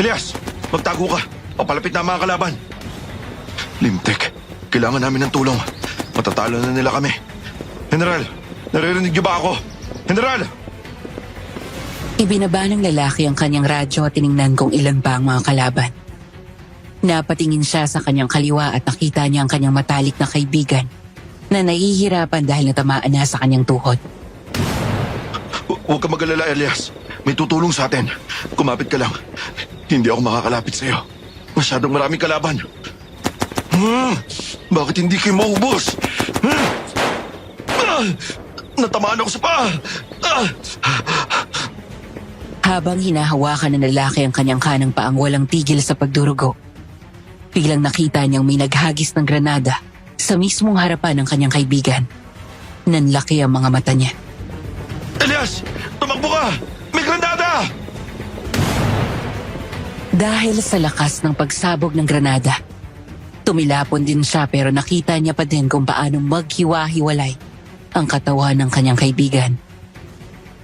Elias! Magtago ka! Papalapit na ang mga kalaban! Limtek, kailangan namin ng tulong. Matatalo na nila kami. General, naririnig niyo ba ako? General! Ibinaba ng lalaki ang kanyang radyo at tiningnan kung ilan pa ang mga kalaban. Napatingin siya sa kanyang kaliwa at nakita niya ang kanyang matalik na kaibigan na nahihirapan dahil natamaan na sa kanyang tuhod. Huwag ka mag-alala, Elias. May tutulong sa atin. Kumapit ka lang. Hindi ako makakalapit sa'yo. Masyadong maraming kalaban. Bakit hindi kayo maubos? Natamaan ako sa paa! Habang hinahawakan ng lalaki ang kanyang kanang paang walang tigil sa pagdurugo, biglang nakita niyang may naghagis ng granada sa mismong harapan ng kanyang kaibigan. Nanlaki ang mga mata niya. Elias! Tumakbo ka! May granada! Dahil sa lakas ng pagsabog ng granada, tumilapon din siya pero nakita niya pa din kung paano maghiwa-hiwalay ang katawan ng kanyang kaibigan.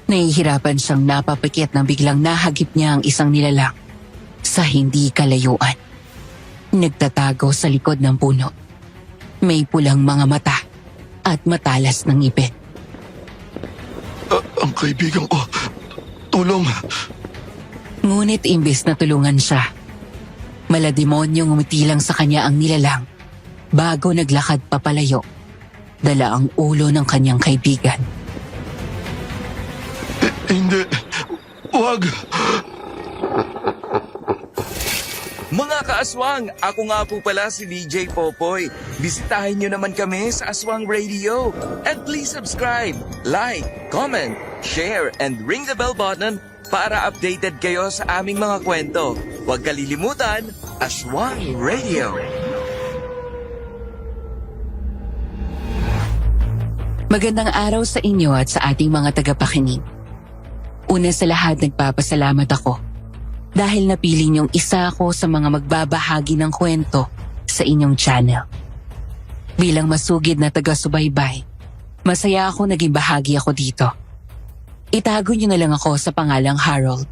Nahihirapan siyang napapikit nang biglang nahagip niya ang isang nilalang sa hindi kalayuan. Nagtatago sa likod ng puno. May pulang mga mata at matalas ng ngipin. Ang kaibigan ko. Tulong. Ngunit imbes na tulungan siya, malademonyong umitilang sa kanya ang nilalang bago naglakad papalayo. Dala ang ulo ng kanyang kaibigan. Hindi. Huwag. Mga kaaswang, ako nga po pala si DJ Popoy. Bisitahin nyo naman kami sa Aswang Radio. And please subscribe, like, comment, share, and ring the bell button para updated kayo sa aming mga kwento. Huwag kalilimutan, Aswang Radio. Magandang araw sa inyo at sa ating mga tagapakinig. Una sa lahat, nagpapasalamat ako dahil napili niyong isa ako sa mga magbabahagi ng kwento sa inyong channel. Bilang masugid na taga-subaybay, masaya ako naging bahagi ako dito. Itago niyo na lang ako sa pangalang Harold.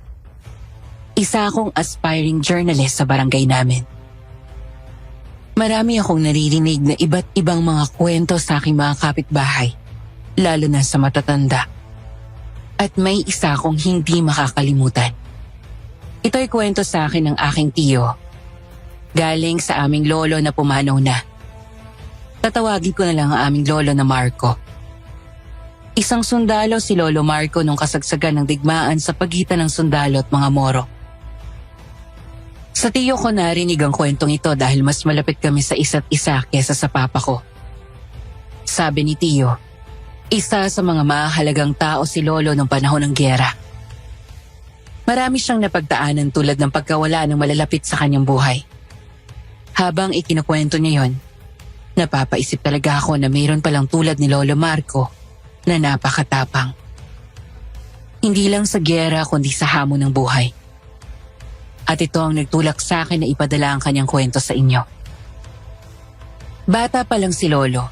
Isa akong aspiring journalist sa barangay namin. Marami akong naririnig na iba't ibang mga kwento sa aking mga kapitbahay, lalo na sa matatanda. At may isa akong hindi makakalimutan. Ito'y kwento sa akin ng aking tiyo. Galing sa aming lolo na pumanaw na. Tatawagin ko na lang ang aming lolo na Marco. Isang sundalo si Lolo Marco nung kasagsagan ng digmaan sa pagitan ng sundalo at mga Moro. Sa tiyo ko narinig ang kwentong ito dahil mas malapit kami sa isa't isa kesa sa papa ko. Sabi ni tiyo, isa sa mga mahalagang tao si Lolo noong panahon ng giyera. Marami siyang napagdaanan tulad ng pagkawala ng malalapit sa kanyang buhay. Habang ikinukwento niya yon, napapaisip talaga ako na mayroon palang tulad ni Lolo Marco na napakatapang. Hindi lang sa giyera kundi sa hamon ng buhay. At ito ang nagtulak sa akin na ipadala ang kanyang kwento sa inyo. Bata pa lang si Lolo.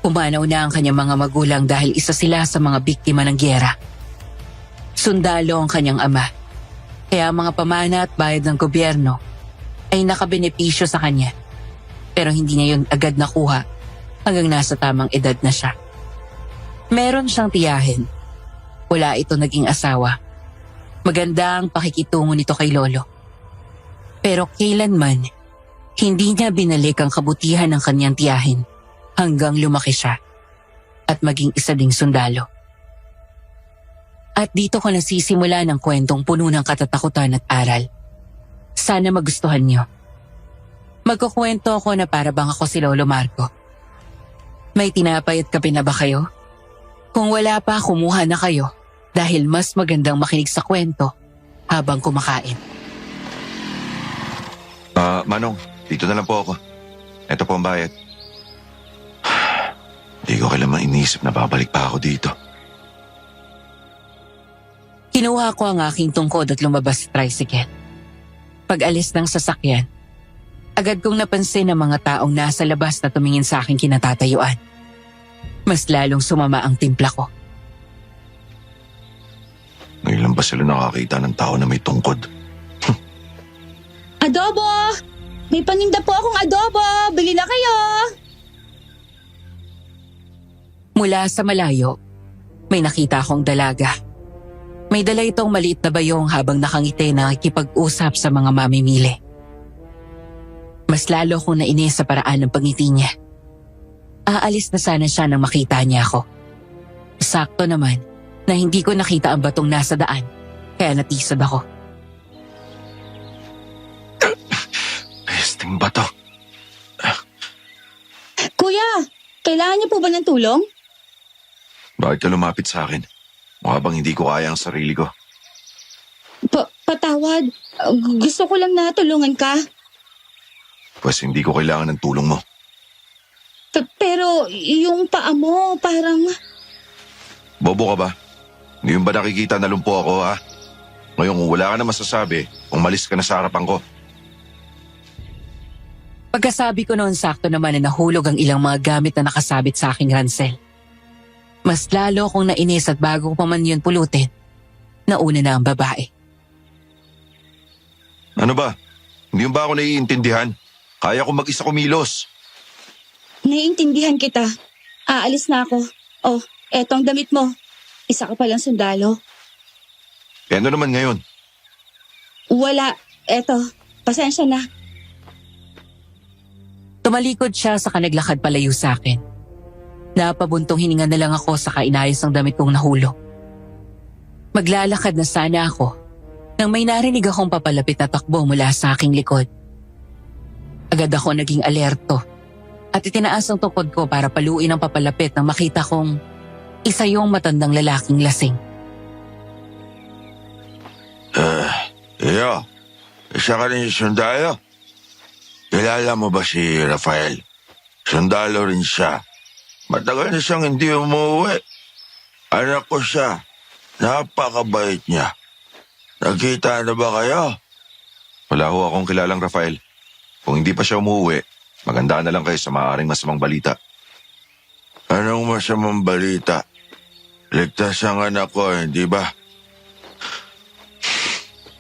Pumanaw na ang kanyang mga magulang dahil isa sila sa mga biktima ng giyera. Sundalo ang kanyang ama, kaya ang mga pamana at bayad ng gobyerno ay nakabenepisyo sa kanya. Pero hindi niya yun agad nakuha hanggang nasa tamang edad na siya. Meron siyang tiyahin. Wala ito naging asawa. Maganda ang pakikitungo nito kay Lolo. Pero kailanman, hindi niya binalik ang kabutihan ng kanyang tiyahin hanggang lumaki siya at maging isa ding sundalo. At dito ko nasisimula ng kwentong puno ng katatakutan at aral. Sana magustuhan niyo. Magkukwento ako na para bang ako si Lolo Marco. May tinapay at kape na ba kayo? Kung wala pa, kumuha na kayo dahil mas magandang makinig sa kwento habang kumakain. Manong, dito na lang po ako. Ito po ang bayad. Hindi ko kailanman iniisip na babalik pa ako dito. Kinuha ko ang aking tungkod at lumabas sa tricycle. Pag-alis ng sasakyan, agad kong napansin ang mga taong nasa labas na tumingin sa aking kinatatayuan. Mas lalong sumama ang timpla ko. Ngayon lang ba sila nakakita ng tao na may tungkod? Adobo! May paninda po akong adobo! Bili na kayo! Mula sa malayo, may nakita akong dalaga. May dala itong maliit na bayong habang nakangiti na nakikipag-usap sa mga mamimili. Mas lalo akong nainis sa paraan ng pangiti niya. Aalis na sana siya nang makita niya ako. Sakto naman na hindi ko nakita ang batong nasa daan, kaya natisod ako. Pesting bato. Kuya, kailangan niyo po ba ng tulong? Bakit ka lumapit sa akin? Mukha bang hindi ko kaya ang sarili ko? Patawad. Gusto ko lang na tulungan ka. Pues hindi ko kailangan ng tulong mo. Pero yung paa mo parang... Bobo ka ba? Hindi mo ba nakikita na lumpo ako, ha? Ngayon kung wala ka na masasabi, umalis ka na sa harapan ko. Pagkasabi ko noon, sakto naman na nahulog ang ilang mga gamit na nakasabit sa aking ransel. Mas lalo akong nainis at bago ko pa man yun pulutin, nauna na ang babae. Ano ba? Hindi mo ba ako naiintindihan? Kaya ko mag-isa kumilos. Naiintindihan kita. Aalis na ako. Oh, etong damit mo. Isa ka palang sundalo. Eh ano naman ngayon? Wala. Eto, pasensya na. Tumalikod siya sa naglakad palayo sa akin. Napabuntong hininga na lang ako sa inayos ng damit kong nahulog. Maglalakad na sana ako nang may narinig akong papalapit na takbo mula sa aking likod. Agad ako naging alerto at itinaas ang tukod ko para paluin ang papalapit nang makita kong isa yung matandang lalaking lasing. Iyo, isa ka rin sundalo? Kilala mo ba si Rafael? Sundalo rin siya. Matagal na siyang hindi umuwi. Anak ko siya. Napakabait niya. Nagkita na ba kayo? Wala ho akong kilalang Rafael. Kung hindi pa siya umuwi, maganda na lang kayo sa maaaring masamang balita. Anong masamang balita? Ligtas ang anak ko, hindi ba?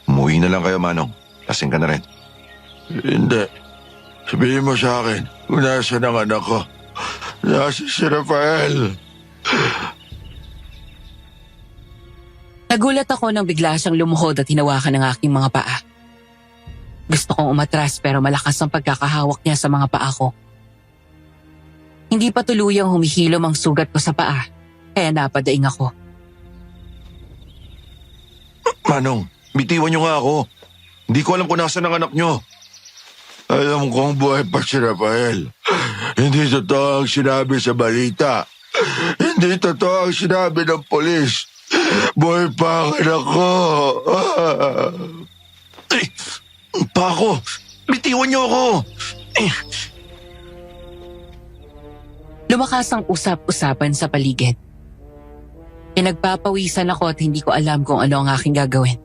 Umuwi na lang kayo, Manong. Lasing ka na rin. Hindi. Sabihin mo sa akin kung nasaan ang anak ko. Nasa si Rafael. Nagulat ako nang bigla siyang lumuhod at hinawakan ng aking mga paa. Gusto kong umatras pero malakas ang pagkakahawak niya sa mga paa ko. Hindi pa tuluyang humihilom ang sugat ko sa paa, kaya napadaing ako. Manong, bitiwan niyo nga ako. Hindi ko alam kung nasaan ang anak niyo. Alam kong buhay pa si Rafael. Hindi totoo ang sinabi sa balita. Hindi totoo ang sinabi ng polis. Buhay pa ang anak ko. Ay, pa ako. Bitiwan niyo ako. Lumakas ang usap-usapan sa paligid. Pinagpapawisan ako at hindi ko alam kung ano ang aking gagawin.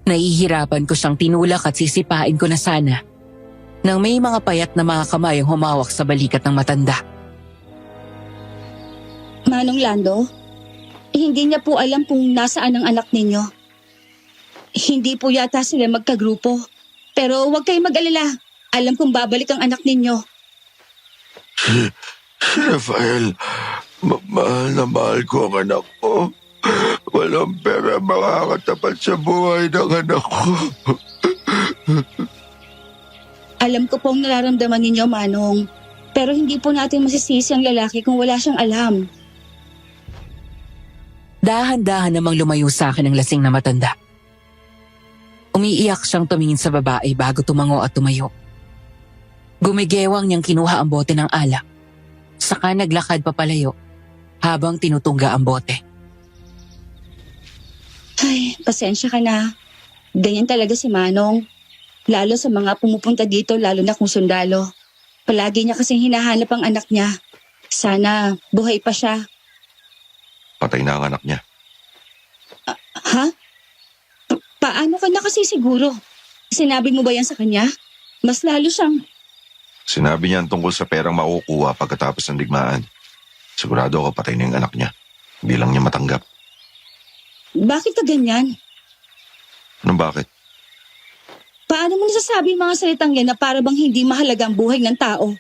Nahihirapan ko siyang tinulak at sisipain ko na sana nang may mga payat na mga kamay ang humawak sa balikat ng matanda. Manong Lando, hindi niya po alam kung nasaan ang anak ninyo. Hindi po yata sila magkagrupo. Pero huwag kayong mag-alala. Alam kong babalik ang anak ninyo. Si Rafael, mahal na mahal ko ang anak ko. Walang pera makakatapat sa buhay ng anak ko. Alam ko pong nararamdaman ninyo, Manong. Pero hindi po natin masisisi ang lalaki kung wala siyang alam. Dahan-dahan namang lumayo sa akin ang lasing na matanda. Umiiyak siyang tumingin sa babae bago tumango at tumayo. Gumigewang niyang kinuha ang bote ng alak. Saka naglakad papalayo habang tinutungga ang bote. Ay, pasensya ka na. Ganyan talaga si Manong. Lalo sa mga pumupunta dito, lalo na kung sundalo. Palagi niya kasing hinahanap ang anak niya. Sana buhay pa siya. Patay na ang anak niya. Ha? Paano ka na kasi siguro? Sinabi mo ba yan sa kanya? Mas lalo siyang... Sinabi niya ang tungkol sa perang makukuha pagkatapos ng digmaan. Sigurado ako patay na yung anak niya. Hindi lang niya matanggap. Bakit ka ganyan? Anong bakit? Paano mo nasasabi yung mga salitang yan na para bang hindi mahalaga ang buhay ng tao?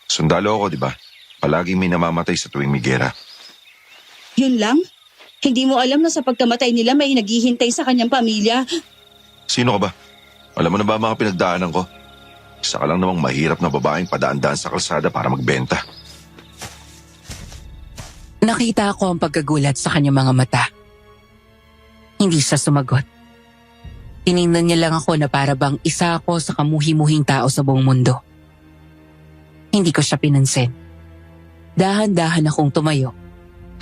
Sundalo ako, di ba? Palaging may namamatay sa tuwing may giyera. Yun lang? Hindi mo alam na sa pagkamatay nila may naghihintay sa kanyang pamilya? Sino ka ba? Alam mo na ba ang mga pinagdaanan ko? Isa ka lang namang mahirap na babaeng padaan-daan sa kalsada para magbenta. Nakita ko ang pagkagulat sa kanyang mga mata. Hindi siya sumagot. Tiningnan niya lang ako na para bang isa ako sa kamuhi-muhing tao sa buong mundo. Hindi ko siya pinansin. Dahan-dahan akong tumayo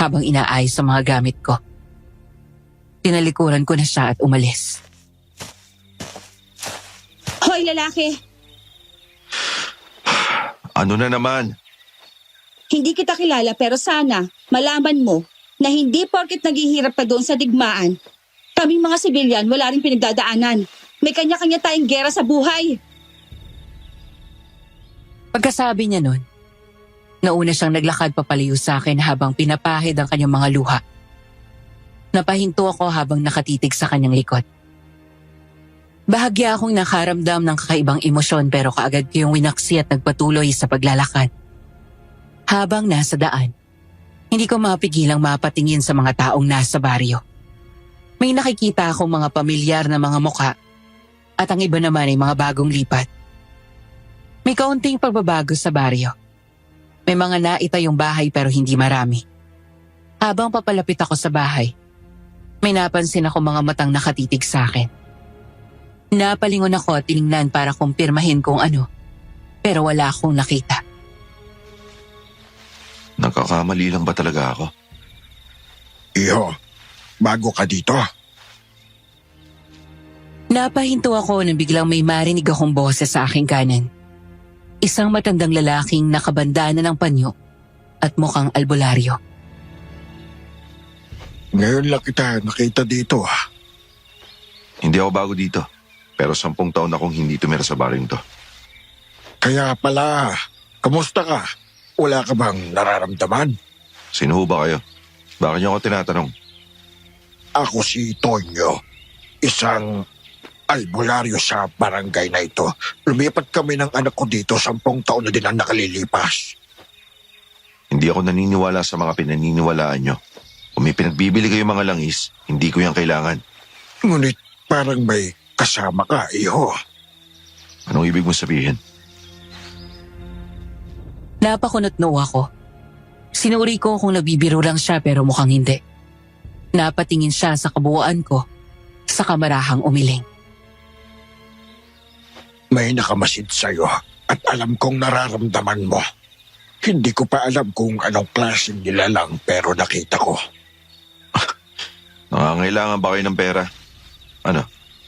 habang inaayos ang mga gamit ko. Tinalikuran ko na siya at umalis. Hoy lalaki! Ano na naman? Hindi kita kilala pero sana malaman mo na hindi porket naghihirap ka doon sa digmaan, kaming mga sibilyan wala rin pinagdadaanan. May kanya-kanya tayong gera sa buhay. Pagkasabi niya nun, nauna siyang naglakad papalayo sa akin habang pinapahid ang kanyang mga luha. Napahinto ako habang nakatitig sa kanyang likod. Bahagya akong nakaramdam ng kakaibang emosyon pero kaagad ko yung winaksi at nagpatuloy sa paglalakad. Habang nasa daan, hindi ko mapigilang mapatingin sa mga taong nasa baryo. May nakikita akong mga pamilyar na mga muka at ang iba naman ay mga bagong lipat. May kaunting pagbabago sa baryo. May mga naitayong bahay pero hindi marami. Habang papalapit ako sa bahay, may napansin ako mga matang nakatitig sa akin. Napalingon ako at tiningnan para kumpirmahin kung ano, pero wala akong nakita. Nagkakamali lang ba talaga ako? Iho, bago ka dito. Napahinto ako nang biglang may marinig akong boses sa aking kanan. Isang matandang lalaking nakabandana ng panyo at mukhang albularyo. Ngayon lang kita nakita dito ha. Hindi ako bago dito. Pero 10 taon akong hindi tumira sa baryong to. Kaya pala, kamusta ka? Wala ka bang nararamdaman? Sino ho ba kayo? Bakit niyo ako tinatanong? Ako si Tonyo, isang albularyo sa barangay na ito. Lumipat kami ng anak ko dito, 10 taon na din ang nakalilipas. Hindi ako naniniwala sa mga pinaniniwalaan nyo. Kung may pinagbibili kayo mga langis, hindi ko yan kailangan. Ngunit parang may kasama ka, iho. Anong ibig mong sabihin? Napakunot noo ako. Sinuri ko kung nabibiro lang siya pero mukhang hindi. Napatingin siya sa kabuuan ko sa kamarahang umiling. May nakamasid sa'yo at alam kong nararamdaman mo. Hindi ko pa alam kung anong klaseng nilalang pero nakita ko. Nangangailangan ba kayo ng pera? Ano?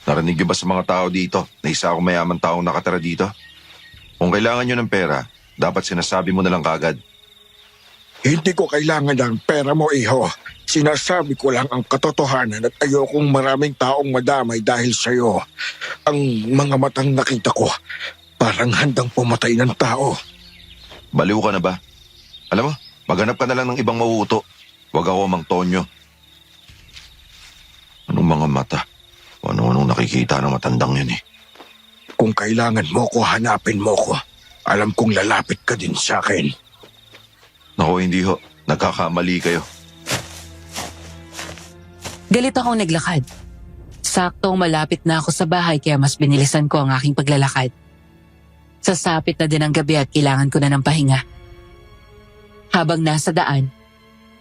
Narinig niyo ba sa mga tao dito na isa akong mayaman taong nakatira dito? Kung kailangan niyo ng pera, dapat sinasabi mo na lang kagad. Hindi ko kailangan ng pera mo, iho. Sinasabi ko lang ang katotohanan at ayokong maraming taong madamay dahil sa'yo. Ang mga matang nakita ko, parang handang pumatay ng tao. Baliw ka na ba? Alam mo, maghanap ka na lang ng ibang mauuto. Huwag ako mang Tonyo. Anong mga mata? Ano-anong nakikita ng matandang yun eh. Kung kailangan mo ko, hanapin mo ko. Alam kong lalapit ka din sa akin. Naku, hindi ho. Nagkakamali kayo. Galit akong naglakad. Saktong malapit na ako sa bahay kaya mas binilisan ko ang aking paglalakad. Sasapit na din ang gabi at kailangan ko na ng pahinga. Habang nasa daan,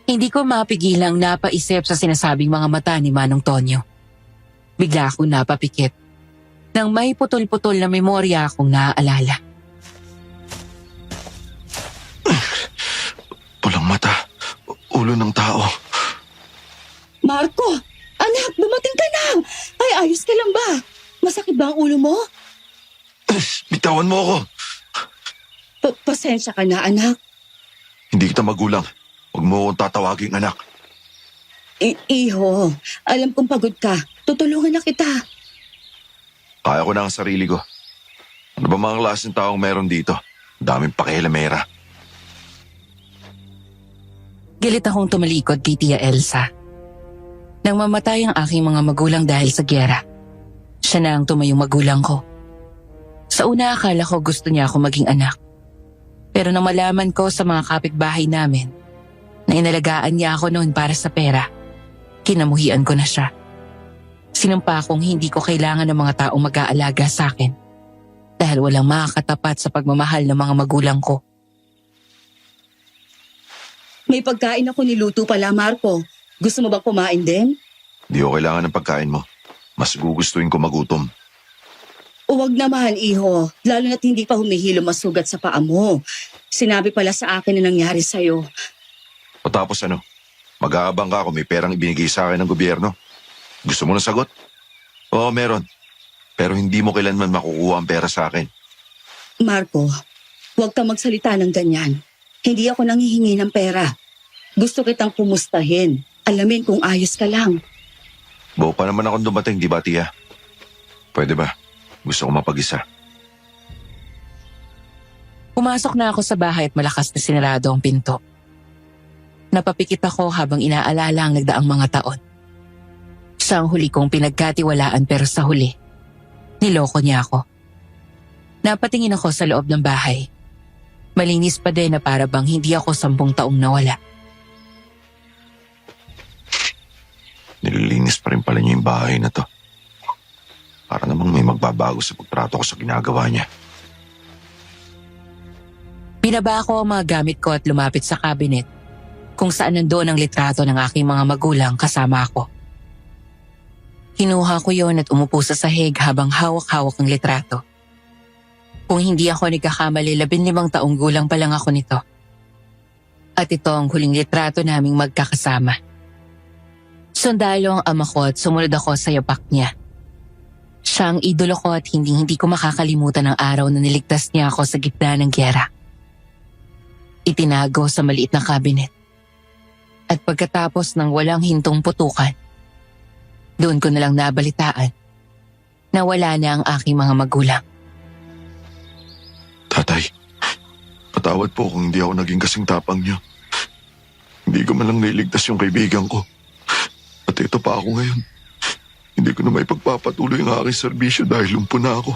hindi ko mapigilang napaisip sa sinasabing mga mata ni Manong Tonyo. Bigla akong napapikit nang may putol-putol na memorya akong naaalala. Pulang mata. Ulo ng tao. Marco! Anak, dumating ka na! Ay, ayos ka lang ba? Masakit ba ang ulo mo? Bitawan mo ako. Pasensya ka na, anak. Hindi kita magulang. Huwag mo akong tatawaging anak. Iho, alam kong pagod ka. Tutulungan na kita. Kaya ko na ang sarili ko. Ano ba mga klaseng taong meron dito? Daming pakialamera. Galit akong tumalikod kay Tia Elsa. Nang mamatay ang aking mga magulang dahil sa gyera, Siya na ang tumayong magulang ko. Sa una akala ko gusto niya ako maging anak. Pero nang malaman ko sa mga kapitbahay namin na inalagaan niya ako noon para sa pera, kinamuhian ko na siya. Sinumpa kong hindi ko kailangan ng mga taong mag-aalaga sa akin dahil walang makakatapat sa pagmamahal ng mga magulang ko. May pagkain ako niluto pala, Marco. Gusto mo bang kumain din? Di ko kailangan ng pagkain mo. Mas gugustuhin ko magutom. Huwag naman, iho. Lalo na't hindi pa humihilo masugat sa paa mo. Sinabi pala sa akin na nangyari sa'yo. O tapos ano? Mag-aabang ka kung may perang ibinigay sa akin ng gobyerno. Gusto mo na sagot? Oo, meron. Pero hindi mo kailanman makukuha ang pera sa akin. Marco, huwag kang magsalita ng ganyan. Hindi ako nanghihingi ng pera. Gusto kitang kumustahin. Alamin kung ayos ka lang. Buo pa naman akong dumating, di ba, Tia? Pwede ba? Gusto ko mapag-isa. Pumasok na ako sa bahay at malakas na sinarado ang pinto. Napapikit ako habang inaalala ang nagdaang mga taon. Siya ang huli kong pinagkatiwalaan pero sa huli, niloko niya ako. Napatingin ako sa loob ng bahay. Malinis pa din na para bang hindi ako 10 taong nawala. Nililinis pa rin pala niya yung bahay na to. Para namang may magbabago sa pagtrato ko sa ginagawa niya. Binaba ko ang mga gamit ko at lumapit sa cabinet kung saan nandoon ang litrato ng aking mga magulang kasama ako. Kinuha ko yon at umupo sa sahig habang hawak-hawak ang litrato. Kung hindi ako nagkakamali, 15 taong gulang pa lang ako nito. At ito ang huling litrato naming magkakasama. Sundalo ang ama ko at sumunod ako sa yapak niya. Siya ang idolo ko at hindi ko makakalimutan ang araw na niligtas niya ako sa gitna ng gyera. Itinago sa maliit na cabinet. At pagkatapos ng walang hintong putukan, doon ko nalang nabalitaan na wala na ang aking mga magulang. Tatay, patawad po kung hindi ako naging kasing tapang niyo. Hindi ko man lang nailigtas yung kaibigan ko. At ito pa ako ngayon. Hindi ko na may pagpapatuloy ang aking serbisyo dahil lumpo na ako.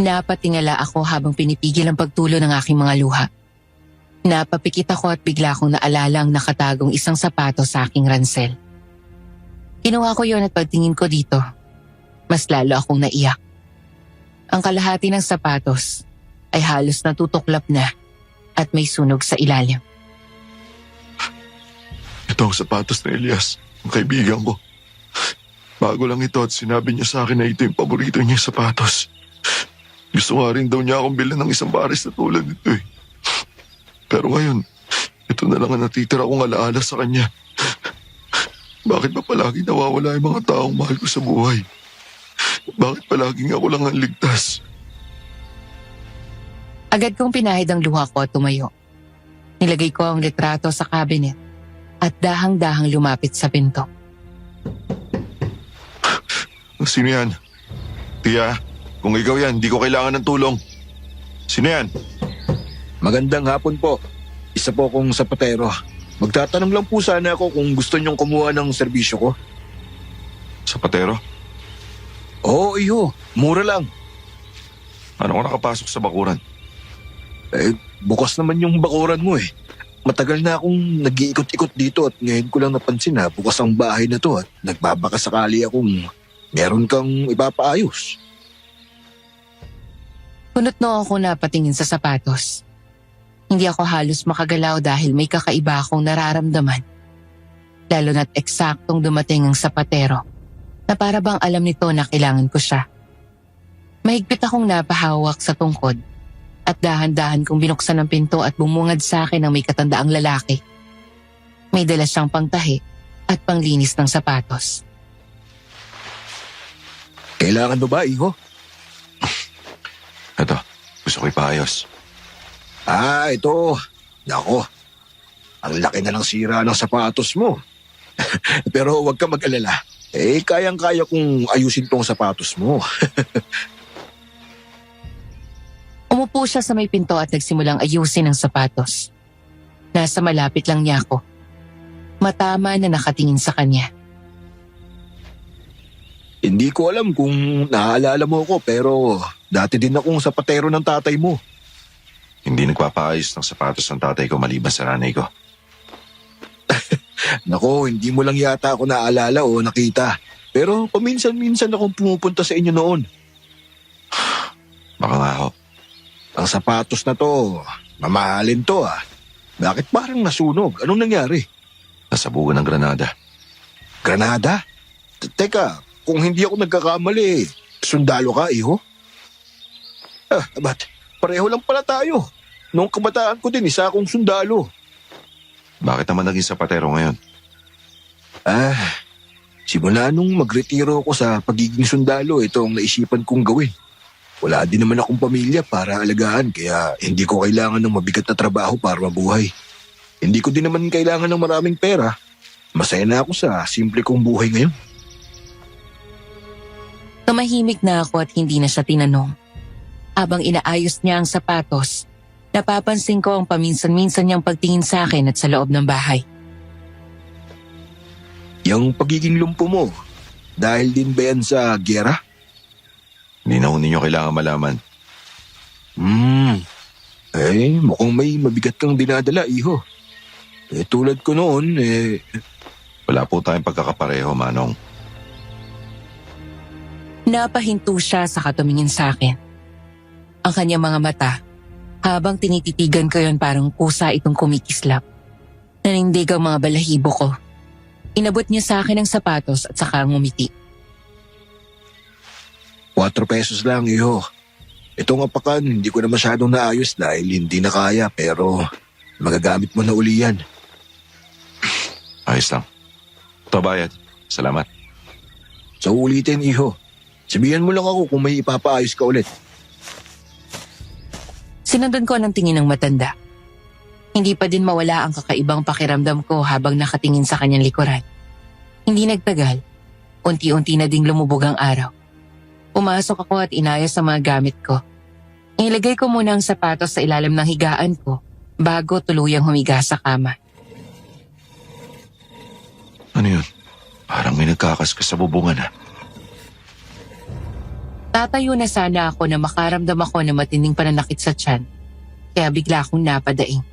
Napatingala ako habang pinipigil ang pagtulo ng aking mga luha. Napapikit ako at bigla kong naalala ang nakatagong isang sapato sa aking ransel. Kinuha ko yon at pagtingin ko dito, mas lalo akong naiyak. Ang kalahati ng sapatos ay halos natutuklap na at may sunog sa ilalim. Ito ang sapatos na Elias, ang kaibigan ko. Bago lang ito at sinabi niya sa akin na ito yung paborito niyang sapatos. Gusto nga rin daw niya akong bilhin ng isang baris na tulad nito eh. Pero ngayon, ito na lang ang natitira kong alaala sa kanya. Bakit ba palagi nawawala yung mga taong mahal ko sa buhay? Bakit palaging ako lang ang ligtas? Agad kong pinahid ang luha ko at tumayo. Nilagay ko ang litrato sa cabinet at dahang-dahang lumapit sa pinto. Sino yan? Tia, kung ikaw yan, di ko kailangan ng tulong. Sino yan? Magandang hapon po. Isa po akong sapatero. Magtatanong lang po sana ako kung gusto niyong kumuha ng serbisyo ko. Sapatero? Oo, iho. Mura lang. Ano ko nakapasok sa bakuran? Bukas naman yung bakuran mo eh. Matagal na akong nag-iikot-ikot dito at ngayon ko lang napansin na bukas ang bahay na to at nagbabakasakali akong meron kang ipapaayos. Punot na ako napatingin sa sapatos. Hindi ako halos makagalaw dahil may kakaiba akong nararamdaman. Lalo na't eksaktong dumating ang sapatero na para bang alam nito na kailangan ko siya. Mahigpit akong napahawak sa tungkod at dahan-dahan kong binuksan ang pinto at bumungad sa akin ang may katandaang lalaki. May dala siyang pangtahi at panglinis ng sapatos. Kailangan mo ba, iho? Ito, gusto ko ipaayos. Ito. Nako, ang laki na ng sira ng sapatos mo. Pero huwag ka mag-alala. Kayang-kaya kong ayusin tong sapatos mo. Umupo siya sa may pinto at nagsimulang ayusin ang sapatos. Nasa malapit lang niya ako. Matama na nakatingin sa kanya. Hindi ko alam kung naaalala mo ko pero dati din akong sapatero ng tatay mo. Hindi nagpapaayos ng sapatos ng tatay ko maliban sa nanay ko. Nako, hindi mo lang yata ako naalala o nakita. Pero paminsan-minsan akong pumupunta sa inyo noon. Baka nga ho. Ang sapatos na to, mamahalin to ah. Bakit parang nasunog? Anong nangyari? Nasabugan ng granada. Granada? Teka, kung hindi ako nagkakamali, sundalo ka, iho? Ba't pareho lang pala tayo. Noong kabataan ko din, isa akong sundalo. Bakit naman naging sapatero ngayon? Simula nung magretiro ko sa pagiging sundalo, ito ang naisipan kong gawin. Wala din naman akong pamilya para alagaan, kaya hindi ko kailangan ng mabigat na trabaho para mabuhay. Hindi ko din naman kailangan ng maraming pera. Masaya na ako sa simple kong buhay ngayon. Tumahimik na ako at hindi na siya tinanong. Habang inaayos niya ang sapatos, napapansin ko ang paminsan-minsan niyang pagtingin sa akin at sa loob ng bahay. Yung pagiging lumpo mo, dahil din ba yan sa giyera? Hindi na ho ninyo kailangan malaman. Mukhang may mabigat kang dinadala, iho. Tulad ko noon, Wala po tayong pagkakapareho, Manong. Napahinto siya sa katumingin sa akin. Ang kanyang mga mata, habang tinititigan ko yon parang kusa itong kumikislap. Nanindig ang mga balahibo ko. Inabot niya sa akin ang sapatos at saka ngumiti. 4 pesos lang, iho. Itong apakan, hindi ko na masyadong naayos dahil hindi na kaya pero magagamit mo na uli yan. Ayos lang. Ito bayad. Salamat. Sa ulitin, iho. Sabihan mo lang ako kung may ipapaayos ka ulit. Sinundan ko ng tingin ng matanda. Hindi pa din mawala ang kakaibang pakiramdam ko habang nakatingin sa kanyang likuran. Hindi nagtagal. Unti-unti na ding lumubog ang araw. Pumasok ako at inayos ang mga gamit ko. Ilagay ko muna ang sapatos sa ilalim ng higaan ko bago tuluyang humiga sa kama. Ano yun? Parang may nagkakaskas sa bubungan ha. Tatayo na sana ako na makaramdam ako ng matinding pananakit sa tiyan. Kaya bigla akong napadaing.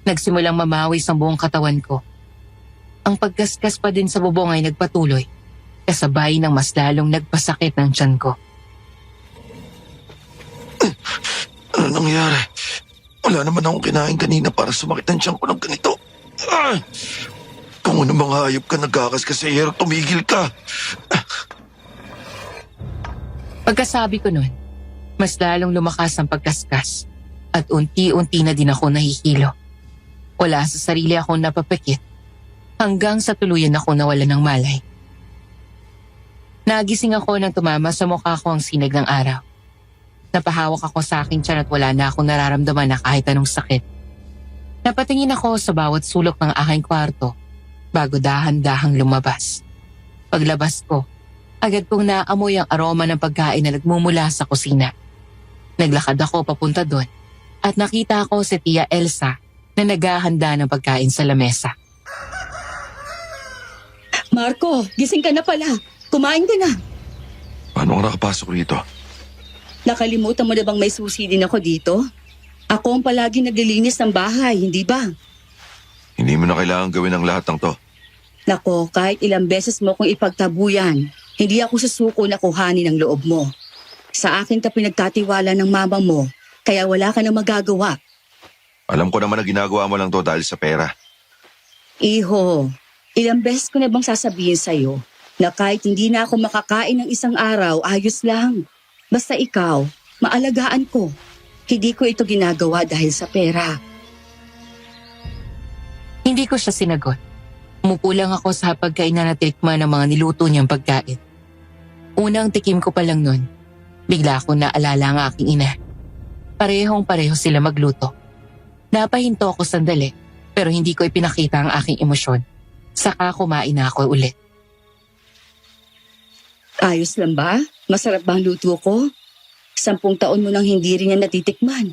Nagsimulang mamawis ang buong katawan ko. Ang pagkaskas pa din sa bubong ay nagpatuloy. Kasabay ng mas lalong nagpasakit ng tiyan ko. Ano nangyari? Wala naman akong kinain kanina para sumakit ang tiyan ko ng ganito. Kung ano mga hayop ka nagkakaskas sa hero, tumigil ka. Pagkasabi ko nun, mas lalong lumakas ang pagkaskas at unti-unti na din ako nahihilo. Wala sa sarili akong napapikit hanggang sa tuluyan ako nawala ng malay. Nagising ako nang tumama sa mukha ko ang sinag ng araw. Napahawak ako sa aking tiyan at wala na akong nararamdaman na kahit anong sakit. Napatingin ako sa bawat sulok ng aking kwarto bago dahan-dahang lumabas. Paglabas ko, agad kong naamoy ang aroma ng pagkain na nagmumula sa kusina. Naglakad ako papunta doon at nakita ko si Tia Elsa na naghahanda ng pagkain sa lamesa. Marco, gising ka na pala. Kumain ka na. Paano ka nakapasok rito? Nakalimutan mo na bang may susi din ako dito? Ako ang palagi naglilinis ng bahay, hindi ba? Hindi mo na kailangan gawin ang lahat ng to. Nako, kahit ilang beses mo kong ipagtabuyan, hindi ako susuko na kuhanin ang loob mo. Sa akin ka pinagkatiwala ng mama mo, kaya wala ka na magagawa. Alam ko naman na ginagawa mo lang to dahil sa pera. Iho, ilang beses ko na bang sasabihin sa'yo na kahit hindi na ako makakain ng isang araw, ayos lang. Basta ikaw, maalagaan ko. Hindi ko ito ginagawa dahil sa pera. Hindi ko siya sinagot. Umupo lang ako sa pagkainan at tikman ng mga niluto niyang pagkain. Unang tikim ko pa lang nun, bigla akong naalala ang aking ina. Parehong-pareho sila magluto. Napahinto ako sandali, pero hindi ko ipinakita ang aking emosyon. Saka kumain na ako ulit. Ayos lang ba? Masarap ba ang luto ko? 10 taon mo nang hindi rin yan natitikman.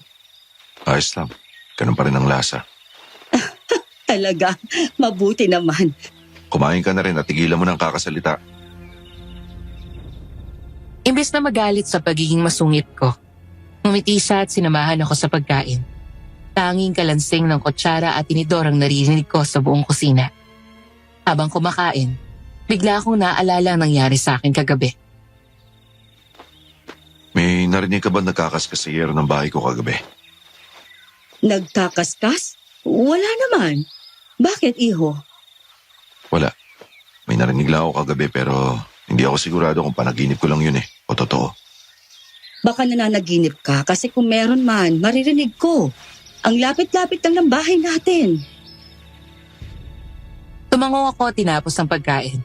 Ayos lang. Ganun pa rin ang lasa. Talaga, mabuti naman. Kumain ka na rin at tigilan mo ng kakasalita. Imbes na magalit sa pagiging masungit ko, ngumiti siya at sinamahan ako sa pagkain. Tanging kalansing ng kutsara at tinidor ang naririnig ko sa buong kusina. Habang kumakain, bigla akong naalala ang nangyari sa akin kagabi. May narinig ka ba nagkakaskas sa yero ng bahay ko kagabi? Nagkakaskas? Wala naman. Bakit, iho? Wala. May narinig lang ako kagabi pero hindi ako sigurado kung panaginip ko lang yun o totoo. Baka nananaginip ka kasi kung meron man, maririnig ko. Ang lapit-lapit lang ng bahay natin. Tumango ako at tinapos ang pagkain.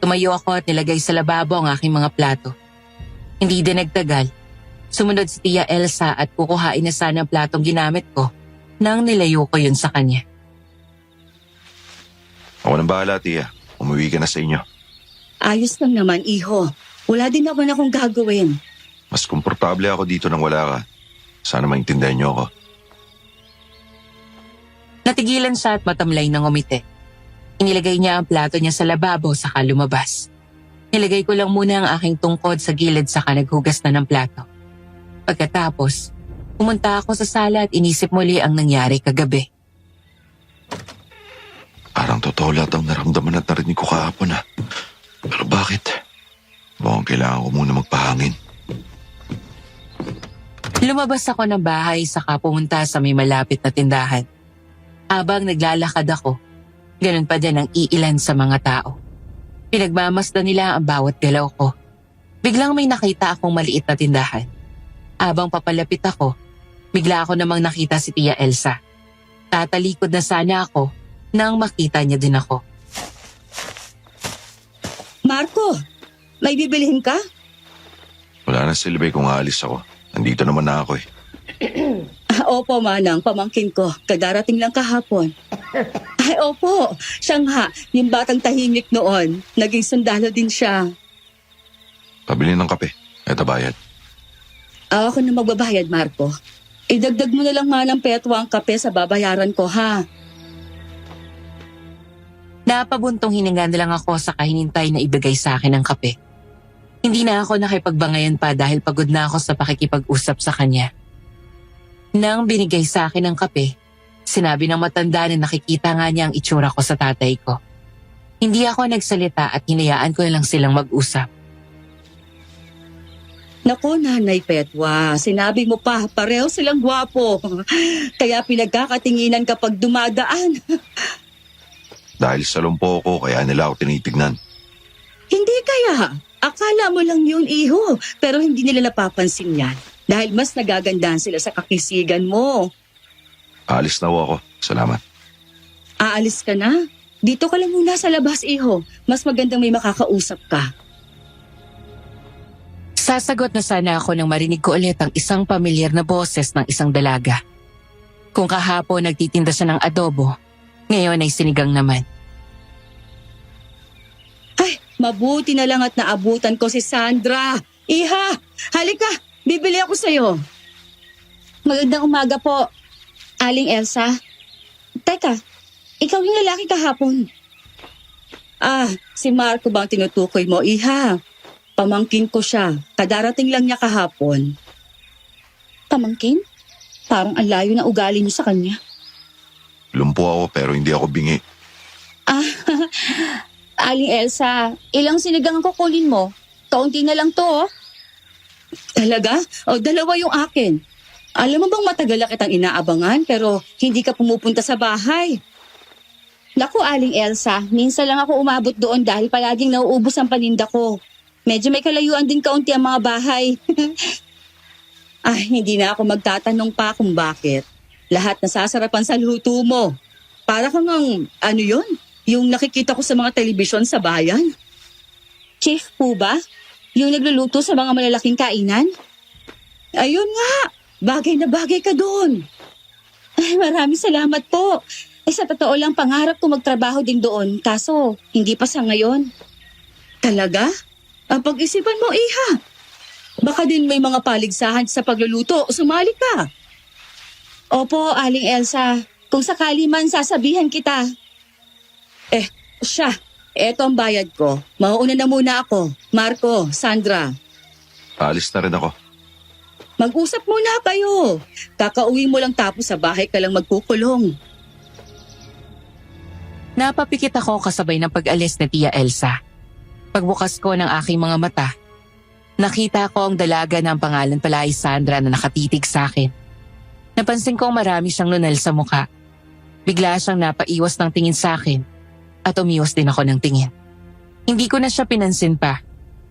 Tumayo ako at nilagay sa lababo ang aking mga plato. Hindi din nagtagal. Sumunod si Tia Elsa at kukuhain na sana ang platong ginamit ko nang nilayo ko yun sa kanya. Ako nang bahala, Tia. Umuwi ka na sa inyo. Ayos lang naman, iho. Wala din naman akong gagawin. Mas komportable ako dito nang wala ka. Sana maintindihan niyo ako. Natigilan siya at matamlay ng umiti. Inilagay niya ang plato niya sa lababo saka lumabas. Nilagay ko lang muna ang aking tungkod sa gilid saka naghugas na ng plato. Pagkatapos, pumunta ako sa sala at inisip muli ang nangyari kagabi. Parang totoo lahat ang naramdaman at narinig ko kahapon Pero bakit? Mukhang kailangan ko muna magpahangin. Lumabas ako ng bahay saka pumunta sa may malapit na tindahan. Habang naglalakad ako, ganun pa din ang iilan sa mga tao. Pinagmamasdan nila ang bawat galaw ko. Biglang may nakita akong maliit na tindahan. Habang papalapit ako, bigla ako namang nakita si Tia Elsa. Tatalikod na sana ako nang makita niya din ako. Marco, may bibilihin ka? Wala na silbi kung aalis ako. Nandito naman na ako Opo, Manang, pamangkin ko. Kadarating lang kahapon. Ay, opo. Siya nga, yung batang tahimik noon. Naging sundalo din siya. Pabili ng kape. Eto bayad. Ako na magbabayad, Marco. Idagdag mo na lang Manang Petwa ang kape sa babayaran ko, ha? Napabuntong hininga na lang ako sa kahinintay na ibigay sa akin ang kape. Hindi na ako nakipagbangayan pa dahil pagod na ako sa pakikipag-usap sa kanya. Nang binigay sa akin ang kape, sinabi ng matanda na nakikita nga niya ang itsura ko sa tatay ko. Hindi ako nagsalita at hinayaan ko na lang silang mag-usap. Naku, Nanay Petwa, sinabi mo pa, pareho silang gwapo. Kaya pinagkakatinginan kapag dumadaan. Dahil sa lumpo ko, kaya nila ako tinitignan. Hindi kaya. Akala mo lang yun, iho. Pero hindi nila napapansin yan. Dahil mas nagagandahan sila sa kakisigan mo. Aalis na ako. Salamat. Aalis ka na? Dito ka lang muna sa labas, iho. Mas magandang may makakausap ka. Sasagot na sana ako nang marinig ko ulit ang isang pamilyar na boses ng isang dalaga. Kung kahapon nagtitinda siya ng adobo, ngayon ay sinigang naman. Ay, mabuti na lang at naabutan ko si Sandra. Iha, halika, bibili ako sa'yo. Magandang umaga po, Aling Elsa. Teka, ikaw yung lalaki kahapon. Si Marco bang tinutukoy mo, Iha? Pamangkin ko siya. Kadarating lang niya kahapon. Pamangkin? Parang ang layo na ugali niyo sa kanya. Lumpo ako pero hindi ako bingi. Aling Elsa, ilang sinigang ang kukunin mo? Kaunti na lang to, oh. Talaga? O, dalawa yung akin. Alam mo bang matagal na kitang inaabangan pero hindi ka pumupunta sa bahay? Naku, Aling Elsa, minsan lang ako umabot doon dahil palaging nauubos ang paninda ko. Medyo may kalayuan din kaunti ang mga bahay. Hindi na ako magtatanong pa kung bakit. Lahat nasasarapan sa luto mo. Para kang ano yun? Yung nakikita ko sa mga telebisyon sa bayan. Chief po ba? Yung nagluluto sa mga malalaking kainan? Ayun nga, bagay na bagay ka doon. Ay, maraming salamat po. Sa totoo lang pangarap ko magtrabaho din doon, kaso hindi pa sa ngayon. Talaga? Ang pag-isipan mo, Iha. Baka din may mga paligsahan sa pagluluto. Sumali ka. Opo, Aling Elsa. Kung sakali man, sasabihan kita. Siya. Eto ang bayad ko. Mauuna na muna ako. Marco, Sandra. Aalis na rin ako. Mag-usap muna kayo. Kakauwi mo lang tapos sa bahay ka lang magkukulong. Napapikit ako kasabay ng pag-alis ni Tia Elsa. Pagbukas ko ng aking mga mata, nakita ko ang dalaga ng pangalan pala ay Sandra na nakatitig sa akin. Napansin kong marami siyang nunal sa mukha. Bigla siyang napaiwas ng tingin sa akin at umiwas din ako ng tingin. Hindi ko na siya pinansin pa.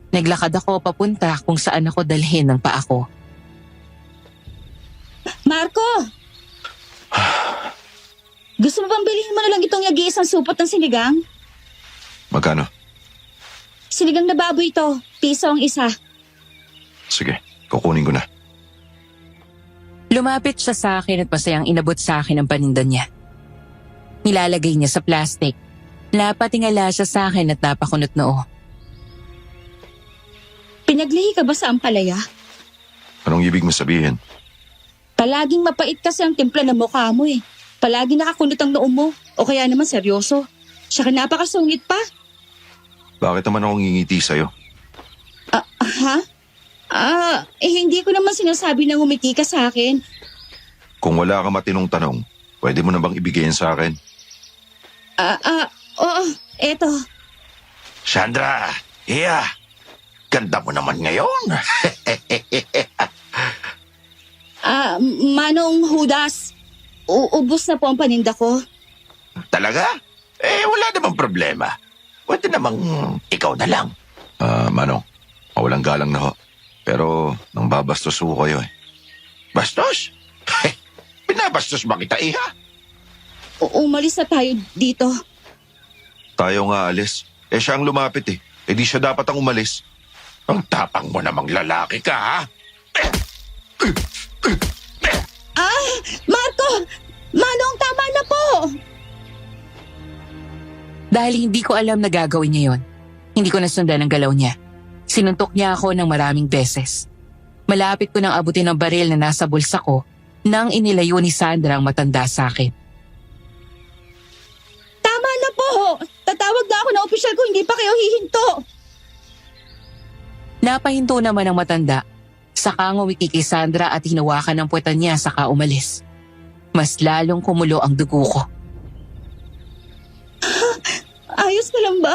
Naglakad ako papunta kung saan ako dalhin ng paa ko. Marco! Gusto mo bang bilhin mo na lang itong nag-iisang supot ng sinigang? Magkano? Sinigang na baboy ito. Piso ang isa. Sige, kukunin ko na. Lumapit siya sa akin at masayang inabot sa akin ang paninda niya. Nilalagay niya sa plastic. Napatingala siya sa akin at napakunot noo. Pinaglihi ka ba sa ampalaya? Anong ibig mo sabihin? Palaging mapait kasi ang timpla ng mukha mo eh. Palaging nakakunot ang noo mo. O kaya naman seryoso. Siya ka napakasungit pa. Bakit naman ako ngingiti sa'yo? Ha? Hindi ko naman sinasabi na ngumiti ka sa akin. Kung wala ka matinong tanong, pwede mo na bang ibigay yan sa akin? Oo, eto. Sandra, iya. Ganda mo naman ngayon. Manong Judas, uubos na po ang paninda ko. Talaga? Wala namang problema. Pwede namang ikaw na lang. Manong, mawalang galang na ho. Pero nang babastos ho kayo eh. Bastos? Pinabastos ba kita, iha? Umalis na tayo dito. Tayo nga alis. Siya ang lumapit eh. Di siya dapat ang umalis. Ang tapang mo namang lalaki ka, ha? Marco! Manong, tama na po! Dahil hindi ko alam na gagawin niya yon, hindi ko nasundan ang galaw niya. Sinuntok niya ako ng maraming beses. Malapit ko nang abutin ang baril na nasa bulsa ko nang inilayo ni Sandra ang matanda sa akin. Tama na po! Tatawag na ako ng opisyal kung hindi pa kayo hihinto. Napahinto naman ang matanda. Saka ngumiti kay Sandra at hinawakan ng puwetan niya saka umalis. Mas lalong kumulo ang dugo ko. Ayos ka lang ba?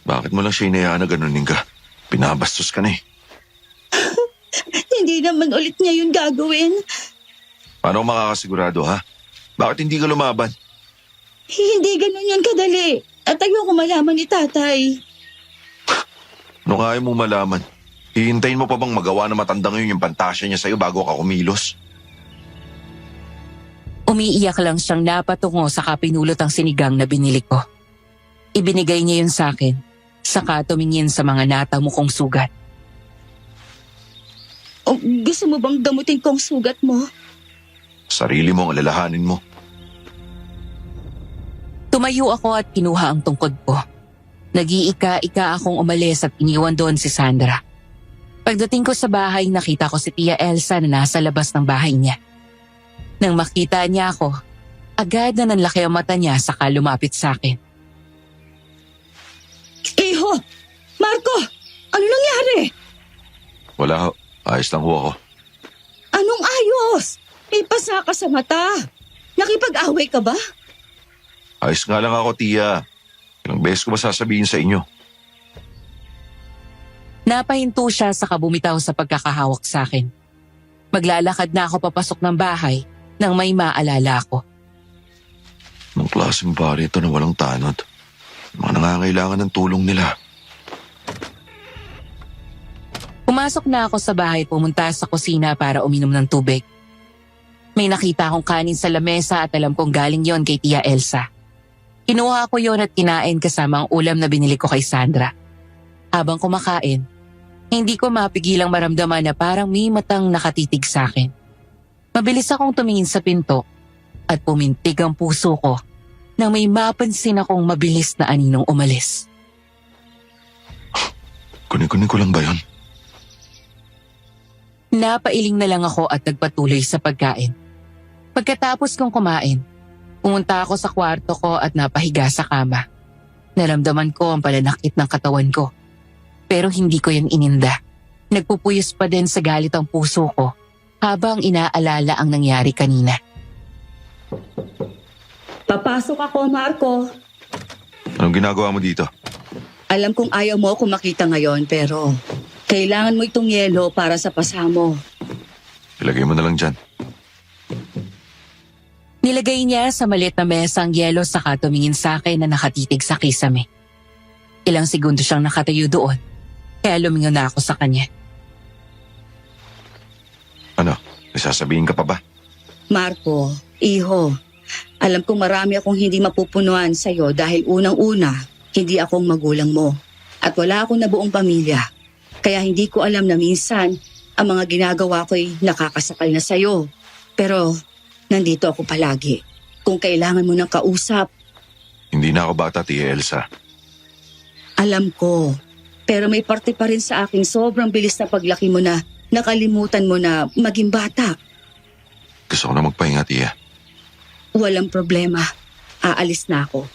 Bakit mo lang siya inayaan na ganunin ka? Pinabastos ka na eh. Hindi naman ulit niya yun gagawin. Paano ako makakasigurado ha? Bakit hindi ka lumaban? Hindi ganun yun kadali. At ayoko malaman ni tatay. Nung ayaw mo malaman, hihintayin mo pa bang magawa na matanda ngayon yung pantasya niya sa'yo bago ka kumilos? Umiiyak lang siyang napatungo sa kapinulot ang sinigang na binili ko. Ibinigay niya yun sa akin, saka tumingin sa mga natamo kong sugat. Gusto mo bang gamutin kong sugat mo? Sarili mo ang alalahanin mo. Tumayo ako at kinuha ang tungkod ko. Nag-iika-ika akong umalis at iniwan doon si Sandra. Pagdating ko sa bahay, nakita ko si Tia Elsa na nasa labas ng bahay niya. Nang makita niya ako, agad na nanlaki ang mata niya saka lumapit sa akin. Iho! Marco! Ano nangyari? Wala ho. Ayos lang ho ako. Anong ayos? May pasa ka sa mata. Nakipag-away ka ba? Ayos nga lang ako, Tia. Ilang beses ko ba sasabihin sa inyo? Napahinto siya saka bumitaw sa pagkakahawak sa akin. Maglalakad na ako papasok ng bahay nang may maalala ako. Anong klaseng bari ito na walang tanod? Mga nangangailangan ng tulong nila. Pumasok na ako sa bahay at pumunta sa kusina para uminom ng tubig. May nakita akong kanin sa lamesa at alam kong galing yon kay Tia Elsa. Kinuha ko yon at kinain kasama ang ulam na binili ko kay Sandra. Habang kumakain, hindi ko mapigilang maramdaman na parang may matang nakatitig sa akin. Mabilis akong tumingin sa pinto at pumintig ang puso ko nang may mapansin akong mabilis na aninong umalis. Kunin ko lang ba yun? Napailing na lang ako at nagpatuloy sa pagkain. Pagkatapos kong kumain, pumunta ako sa kwarto ko at napahiga sa kama. Naramdaman ko ang pananakit ng katawan ko. Pero hindi ko yan ininda. Nagpupuyos pa din sa galit ang puso ko habang inaalala ang nangyari kanina. Papasok ako, Marco. Anong ginagawa mo dito? Alam kong ayaw mo ako makita ngayon pero kailangan mo itong yelo para sa pasamo. Ilagay mo na lang dyan. Nilagay niya sa maliit na mesa ang yelo saka tumingin sa akin na nakatitig sa kisame. Ilang segundo siyang nakatayo doon, kaya lumingon na ako sa kanya. Ano? May sasabihin ka pa ba? Marco, iho, alam kong marami akong hindi mapupunuan sa'yo dahil unang-una, hindi akong magulang mo. At wala akong nabuong pamilya. Kaya hindi ko alam na minsan, ang mga ginagawa ko'y nakakasakal na sa'yo. Pero, nandito ako palagi. Kung kailangan mo ng kausap, Hindi na ako bata, Tia Elsa. alam ko. Pero may parte pa rin sa aking sobrang bilis na paglaki mo na nakalimutan mo na maging bata. Gusto ko na magpahinga, Tia. Walang problema. Aalis na ako.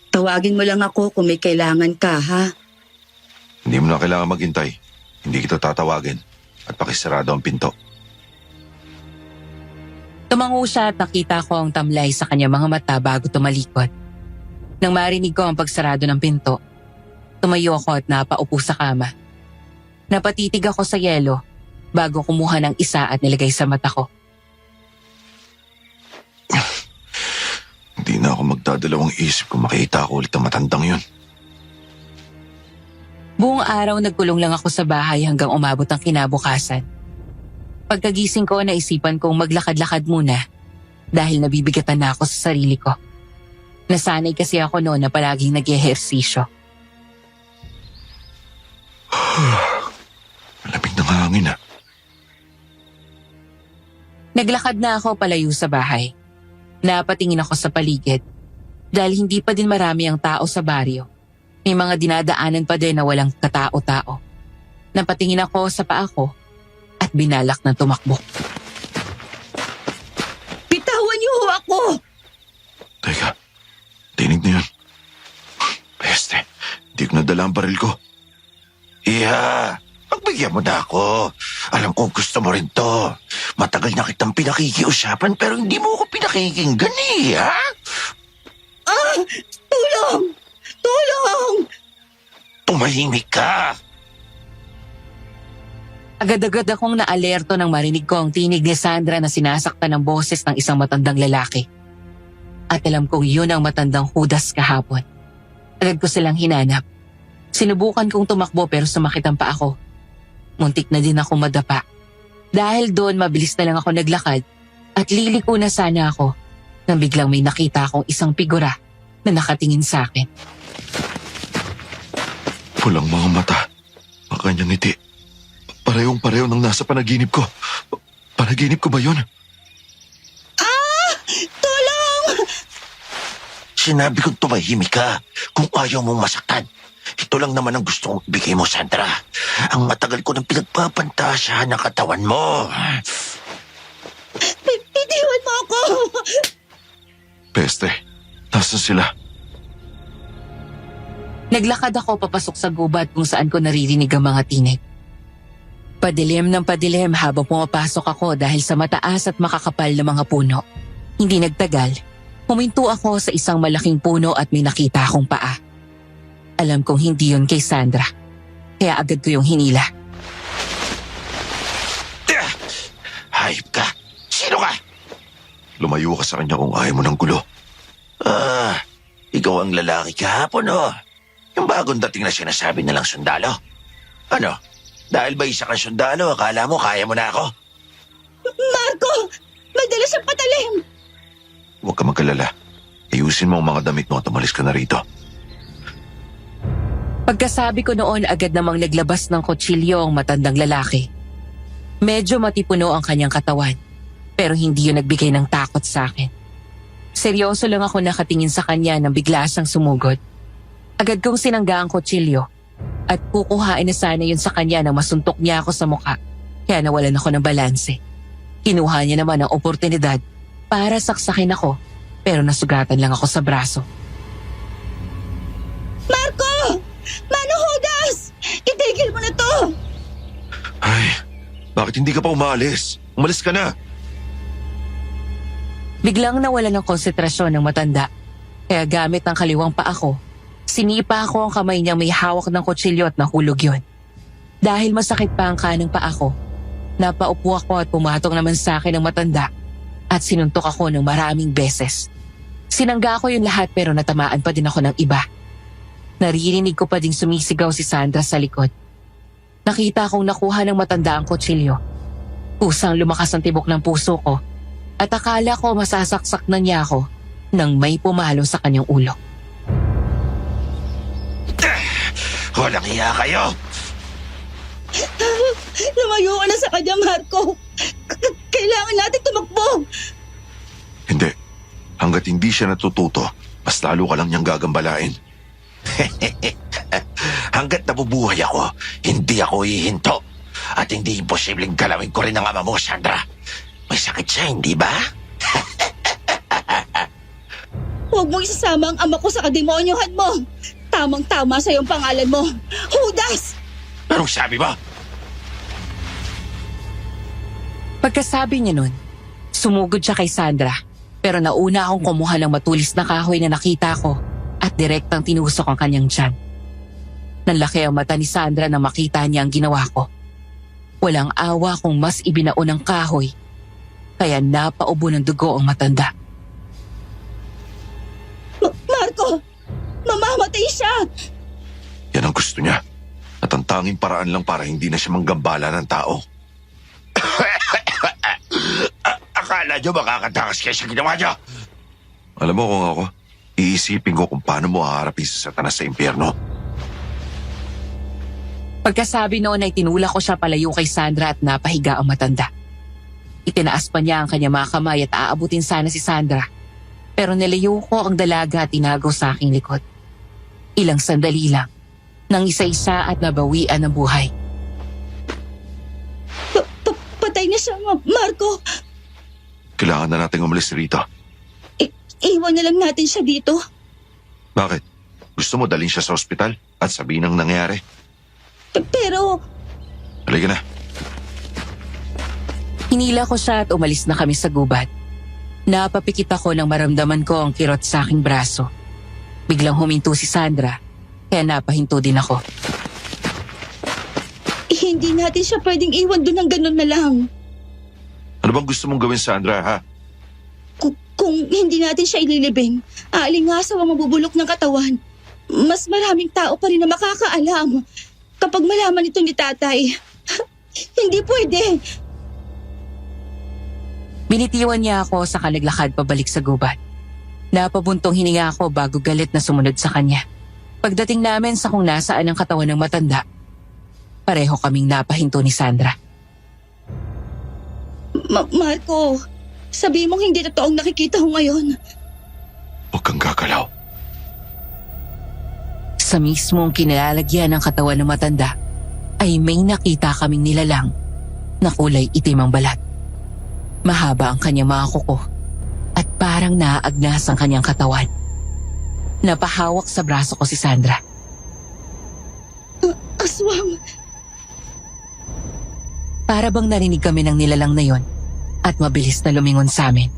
Tawagin mo lang ako kung may kailangan ka, ha? Hindi mo na kailangan maghintay. Hindi kita tatawagin. At pakisarado ang pinto. Tumango siya at nakita ko ang tamlay sa kanyang mga mata bago tumalikod. Nang marinig ko ang pagsarado ng pinto, tumayo ako at napaupo sa kama. Napatitig ako sa yelo bago kumuha ng isa at nilagay sa mata ko. Hindi na ako magdadalawang isip kung makita ko ulit ang matandang yun. Buong araw nagkulong lang ako sa bahay hanggang umabot ang kinabukasan. Pagkagising ko, naisipan kong maglakad-lakad muna dahil nabibigatan na ako sa sarili ko. Nasanay kasi ako noon na palaging nag-ehersisyo. Malamig ng hangin ah. Naglakad na ako palayo sa bahay. Napatingin ako sa paligid dahil hindi pa din marami ang tao sa baryo. May mga dinadaanan pa din na walang katao-tao. Napatingin ako sa paa ko at binalak na tumakbo. Bitawan niyo ho ako! Teka, tinig na yun. Peste, hindi ko nadala ang baril ko. Iha, pagbigyan mo na ako. Alam ko gusto mo rin to. Matagal na kitang pinakikiusapan pero hindi mo ako pinakikinggan eh, ha? Ah! Tulong! Tulong! Tumahimik ka. Agad-agad akong naalerto nang marinig ko ang tinig ni Sandra na sinasaktan ng boses ng isang matandang lalaki. At alam kong yun ang matandang Judas kahapon. Agad ko silang hinanap. Sinubukan kong tumakbo pero sumakit ang paa ko. Muntik na din ako madapa. Dahil doon mabilis na lang ako naglakad at liliko na sana ako nang biglang may nakita akong isang figura na nakatingin sa akin. Pulang mga mata. Ang kanyang ngiti. Parehong-pareho ng nasa panaginip ko. Panaginip ko ba yun? Tulong! Sinabi kong tumahimik ka kung ayaw mong masaktan. Ito lang naman ang gusto kong ibigay mo, Sandra. Ang matagal ko nang pinagpapantasyahan ng katawan mo. Bitiwan mo ako! Peste, nasan sila? Naglakad ako papasok sa gubat kung saan ko naririnig ang mga tinig. Padilim ng padilim habang pumapasok ako dahil sa mataas at makakapal na mga puno. Hindi nagtagal, huminto ako sa isang malaking puno at may nakita akong paa. Alam kong hindi yun kay Sandra, kaya agad ko yung hinila. Hayop ka. Sino ka? Lumayo ka sa kanya kung ayaw mo ng gulo. Ikaw ang lalaki kahapon, oh. Yung bagong dating na sinasabi nilang sundalo. Ano? Dahil ba isa kang sundalo, akala mo kaya mo na ako? Marco! May dala siyang patalim! Huwag ka magkalala. Ayusin mo ang mga damit mo at umalis ka na rito. Pagkasabi ko noon, agad namang naglabas ng kutsilyo ang matandang lalaki. Medyo matipuno ang kanyang katawan, pero hindi yun nagbigay ng takot sa akin. Seryoso lang ako nakatingin sa kanya nang bigla siyang sumugod. Agad kong sinangga ang kutsilyo at kukuhain na sana yun sa kanya nang masuntok niya ako sa mukha, kaya nawalan ako ng balanse. Kinuha niya naman ang oportunidad para saksakin ako, pero nasugatan lang ako sa braso. Marco! Mano Judas! Itigil mo na to! Bakit hindi ka pa umaalis? Umalis ka na. Biglang nawala ng konsentrasyon ng matanda. Kaya gamit ang kaliwang paa ko, sinipa ko ang kamay niyang may hawak ng kutsilyo at nahulog yun. Dahil masakit pa ang kanang paa ko, napaupo ako at pumatong naman sa akin ng matanda at sinuntok ako ng maraming beses. Sinangga ko yung lahat pero natamaan pa din ako ng iba. Naririnig ko pa ding sumisigaw si Sandra sa likod. Nakita kong nakuha ng matanda ang kutsilyo. Pusang lumakas ang tibok ng puso ko at akala ko masasaksak na niya ako nang may pumalo sa kanyang ulo. Walang iya kayo! Lumayo ka na sa kanya, Marco. Kailangan natin tumakbo. Hindi. Hanggat hindi siya natututo, mas lalo ka lang niyang gagambalain. Hanggat nabubuhay ako, hindi ako hihinto. At hindi imposibleng galawin ko rin ang ama mo, Sandra. May sakit siya, hindi ba? Huwag mo isasama ang ama ko sa kademonyohan mo. Tamang-tama sa iyong pangalan mo. Judas! Anong sabi mo? Pagkasabi niya nun, sumugod siya kay Sandra pero nauna akong kumuha ng matulis na kahoy na nakita ko at direktang tinusok ang kanyang tiyan. Nanlaki ang mata ni Sandra na makita niya ang ginawa ko. Walang awa kung mas ibinaon ng kahoy kaya napaubo ng dugo ang matanda. Marco! Mamamatay siya! Yan ang gusto niya. At ang tanging paraan lang para hindi na siya manggambala ng tao. Akala nyo makakatakas kayo sa ginawa nyo? Alam mo kung ako, iisipin ko kung paano mo haharapin si Satanas sa impyerno. Pagkasabi noon ay tinulak ko siya palayo kay Sandra at napahiga ang matanda. Itinaas pa niya ang kanyang mga kamay at aabutin sana si Sandra. Pero nilayo ko ang dalaga at tinago sa aking likod. Ilang sandali lang, nang isa-isa at nabawian ng buhay. Patay na siya, Marco. Kailangan na nating umalis rito. Iwan na lang natin siya dito. Bakit? Gusto mo dalhin siya sa ospital at sabihin ang nangyari? Pero Halika na. Hinila ko siya at umalis na kami sa gubat. Napapikit ako nang maramdaman ko ang kirot sa aking braso. Biglang huminto si Sandra, kaya napahinto din ako. hindi natin siya pwedeng iwan doon ng ganun na lang. Ano bang gusto mong gawin, Sandra, ha? Kung hindi natin siya ililibing, aalingasaw ang mabubulok ng katawan. Mas maraming tao pa rin na makakaalam kapag malaman ito ni tatay. Hindi pwede. Binitiwan niya ako sa kalaglakad pabalik sa gubat. Napabuntong hininga ako bago galit na sumunod sa kanya. Pagdating namin sa kung nasaan ang katawan ng matanda, pareho kaming napahinto ni Sandra. Marco, sabi mong hindi totoong nakikita ko ngayon. Huwag kang gagalaw. Sa mismong kinilalagyan ng katawan ng matanda, ay may nakita kaming nilalang na kulay itim ang balat. Mahaba ang kanyang mga kuko at parang naaagnas ang kanyang katawan. Napahawak sa braso ko si Sandra. Aswang! Para bang narinig kami ng nilalang na yon at mabilis na lumingon sa amin.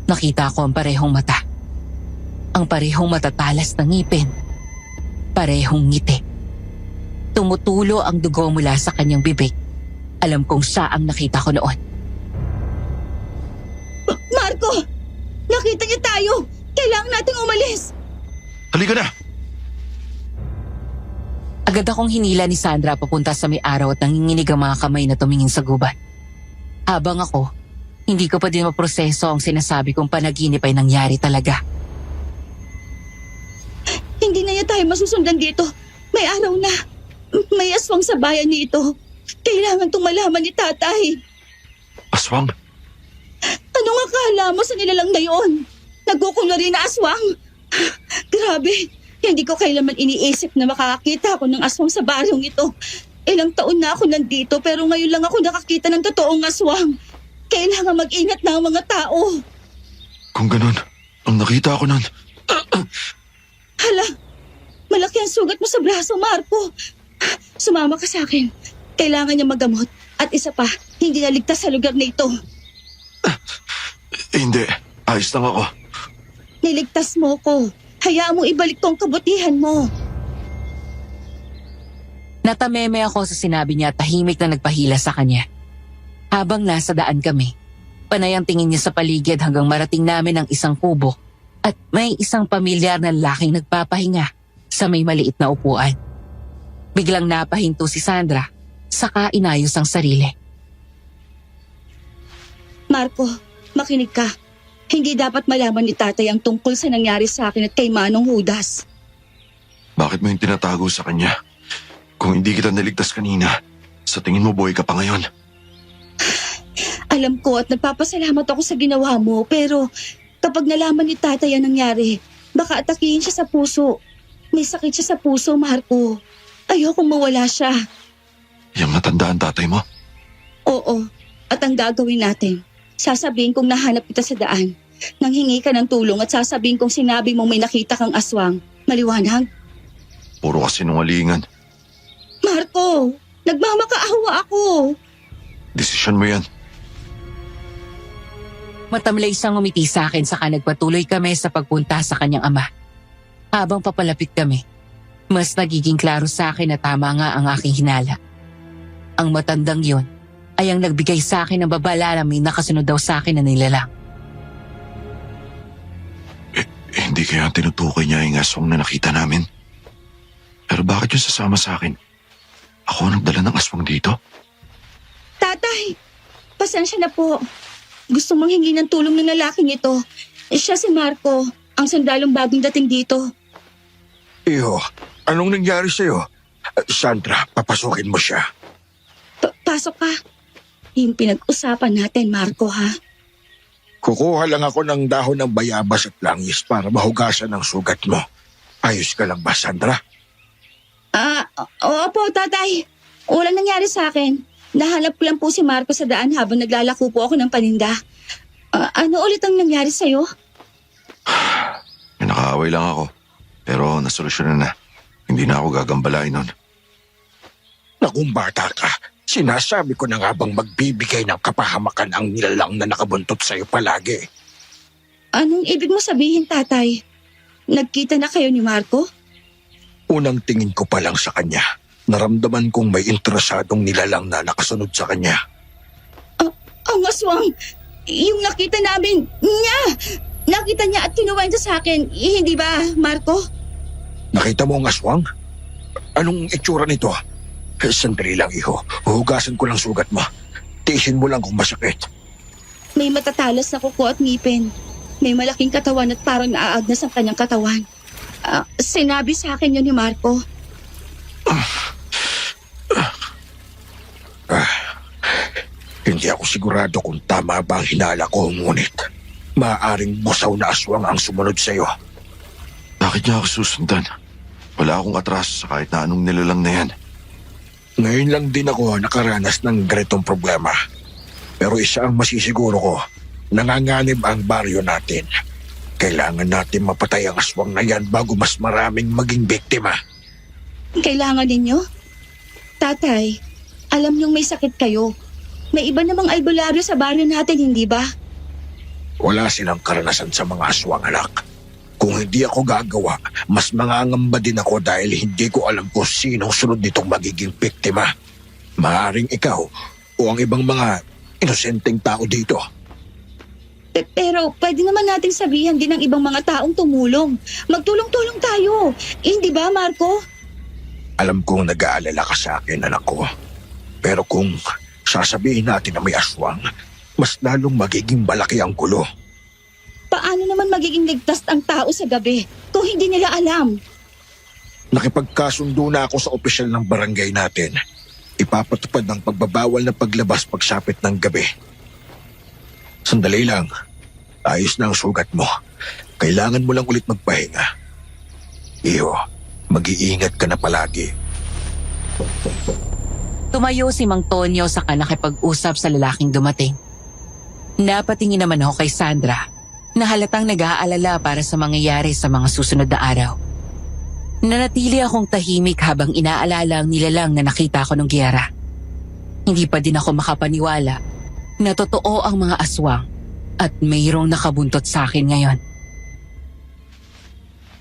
Nakita ko ang parehong mata. Ang parehong matatalas na ngipin. Parehong ngiti. Tumutulo ang dugo mula sa kanyang bibig. Alam kong siya ang nakita ko noon. Marco! Nakita niya tayo! Kailangan nating umalis! Halika na! Agad akong hinila ni Sandra papunta sa may araw at nanginginig ang mga kamay na tumingin sa gubat. Habang ako, hindi ko pa din maproseso ang sinasabi kong panaginip ay nangyari talaga. Hindi na niya tayo masusundan dito. May araw na. May aswang sa bayan nito. Kailangan itong malaman ni tatay. Aswang? Anong akala mo sa nilalang na yun? Nagkukulo rin na aswang? Grabe, hindi ko kailanman iniisip na makakakita ako ng aswang sa baryong ito. Ilang taon na ako nandito pero ngayon lang ako nakakita ng totoong aswang. Kailangan mag-ingat na ang mga tao. Kung ganun, ang nakita ko nun. Hala, malaki ang sugat mo sa braso, Marco. Sumama ka sa akin. Kailangan niya magamot. At isa pa, hindi naligtas sa lugar na ito. Hindi, ayos lang ako. Niligtas mo ko. Hayaan mo ibalik ko ang kabutihan mo. Natameme ako sa sinabi niya at tahimik na nagpahila sa kanya. Habang nasa daan kami, panay ang tingin niya sa paligid hanggang marating namin ang isang kubo at may isang pamilyar na lalaking nagpapahinga sa may maliit na upuan. Biglang napahinto si Sandra, saka inayos ang sarili. Marco, makinig ka. Hindi dapat malaman ni tatay ang tungkol sa nangyari sa akin at kay Manong Judas. Bakit mo yung tinatago sa kanya? Kung hindi kita naligtas kanina, sa tingin mo buhay ka pa ngayon. Alam ko at nagpapasalamat ako sa ginawa mo, pero kapag nalaman ni tatay ang nangyari, baka atakihin siya sa puso. May sakit siya sa puso, Marco. Ayokong mawala siya. Yung matanda ang tatay mo? Oo, at ang gagawin natin, sasabihin kong nahanap kita sa daan. Nanghingi ka ng tulong at sasabihin kong sinabi mong may nakita kang aswang. Maliwanag? Puro ka sinungalingan. Marco, nagmamakaawa ako. Desisyon mo yan. Matamlay siyang umiti sa akin saka nagpatuloy kami sa pagpunta sa kanyang ama. Habang papalapit kami, mas nagiging klaro sa akin na tama nga ang aking hinala. Ang matandang yon ay ang nagbigay sa akin ng babala na may nakasunod daw sa akin na nilalang. Hindi kaya tinutukoy niya yung aswang na nakita namin? Pero bakit yung sasama sa akin? Ako ang nagdala ng aswang dito? Tatay, pasensya na po. Gusto manghingi ng tulong ng lalaking ito. Siya si Marco, ang sandalong bagong dating dito. Iho, anong nangyari sa'yo? Sandra, papasukin mo siya. Pasok ka. Yung pinag-usapan natin, Marco, ha? Kukuha lang ako ng dahon ng bayabas at langis para mahugasan ang sugat mo. Ayos ka lang ba, Sandra? Opo, tatay. Walang nangyari sa akin. Nahanap ko lang po si Marco sa daan habang naglalako po ako ng paninda. Ano ulit ang nangyari sa'yo? May nakaaway lang ako. Pero nasolusyonan na. Hindi na ako gagambalain nun. Nakung bata ka, sinasabi ko na nga bang magbibigay ng kapahamakan ang nilalang na nakabuntot sa'yo palagi. Anong ibig mo sabihin, tatay? Nagkita na kayo ni Marco? Unang tingin ko pa lang sa kanya, naramdaman kong may interesadong nilalang na nakasunod sa kanya. Ang aswang! Yung nakita namin niya! Nakita niya at kinuwento sa akin. Hindi ba, Marco? Nakita mo ang aswang? Anong itsura nito? Sandali lang, iho. Huhugasan ko lang sugat mo. Tiisin mo lang kung masakit. May matatalas na kuko at ngipin. May malaking katawan at parang naaagnas ang kanyang katawan. Sinabi sa akin yun ni Marco. Hindi ako sigurado kung tama ba ang hinala ko, ngunit maaaring busaw na aswang ang sumunod sa'yo. Bakit niya ako susundan? Wala akong atraso sa kahit na anong nilalang na yan. Ngayon lang din ako nakaranas ng ganitong problema. Pero isa ang masisiguro ko, nanganganib ang baryo natin. Kailangan natin mapatay ang aswang na yan bago mas maraming maging biktima. Kailangan ninyo? Tatay, alam niyong may sakit kayo. May iba namang albularyo sa baryo natin, hindi ba? Wala silang karanasan sa mga aswang, anak. Kung hindi ako gagawa, mas mangangamba din ako dahil hindi ko alam kung sinong sunod nitong magiging biktima. Maaring ikaw o ang ibang mga inosenteng tao dito. Pero pwede naman nating sabihan din ng ibang mga taong tumulong. Magtulong-tulong tayo. Hindi ba, Marco? Alam kong nag-aalala ka sa akin, anak ko. Pero kung sasabihin natin na may aswang, mas lalong magiging malaki ang gulo. Paano naman magiging ligtas ang tao sa gabi kung hindi nila alam? Nakipagkasundo na ako sa opisyal ng barangay natin. Ipapatupad ng pagbabawal na paglabas pagsapit ng gabi. Sandali lang. Ayos na ang sugat mo. Kailangan mo lang ulit magpahinga. Iyo, mag-iingat ka na palagi. Tumayo si Mang Tonyo saka nakipag-usap sa lalaking dumating. Napatingin naman ako kay Sandra na halatang nag-aalala para sa mangyayari sa mga susunod na araw. Nanatili akong tahimik habang inaalala ang nilalang na nakita ko nung giyera. Hindi pa din ako makapaniwala na totoo ang mga aswang at mayroong nakabuntot sa akin ngayon.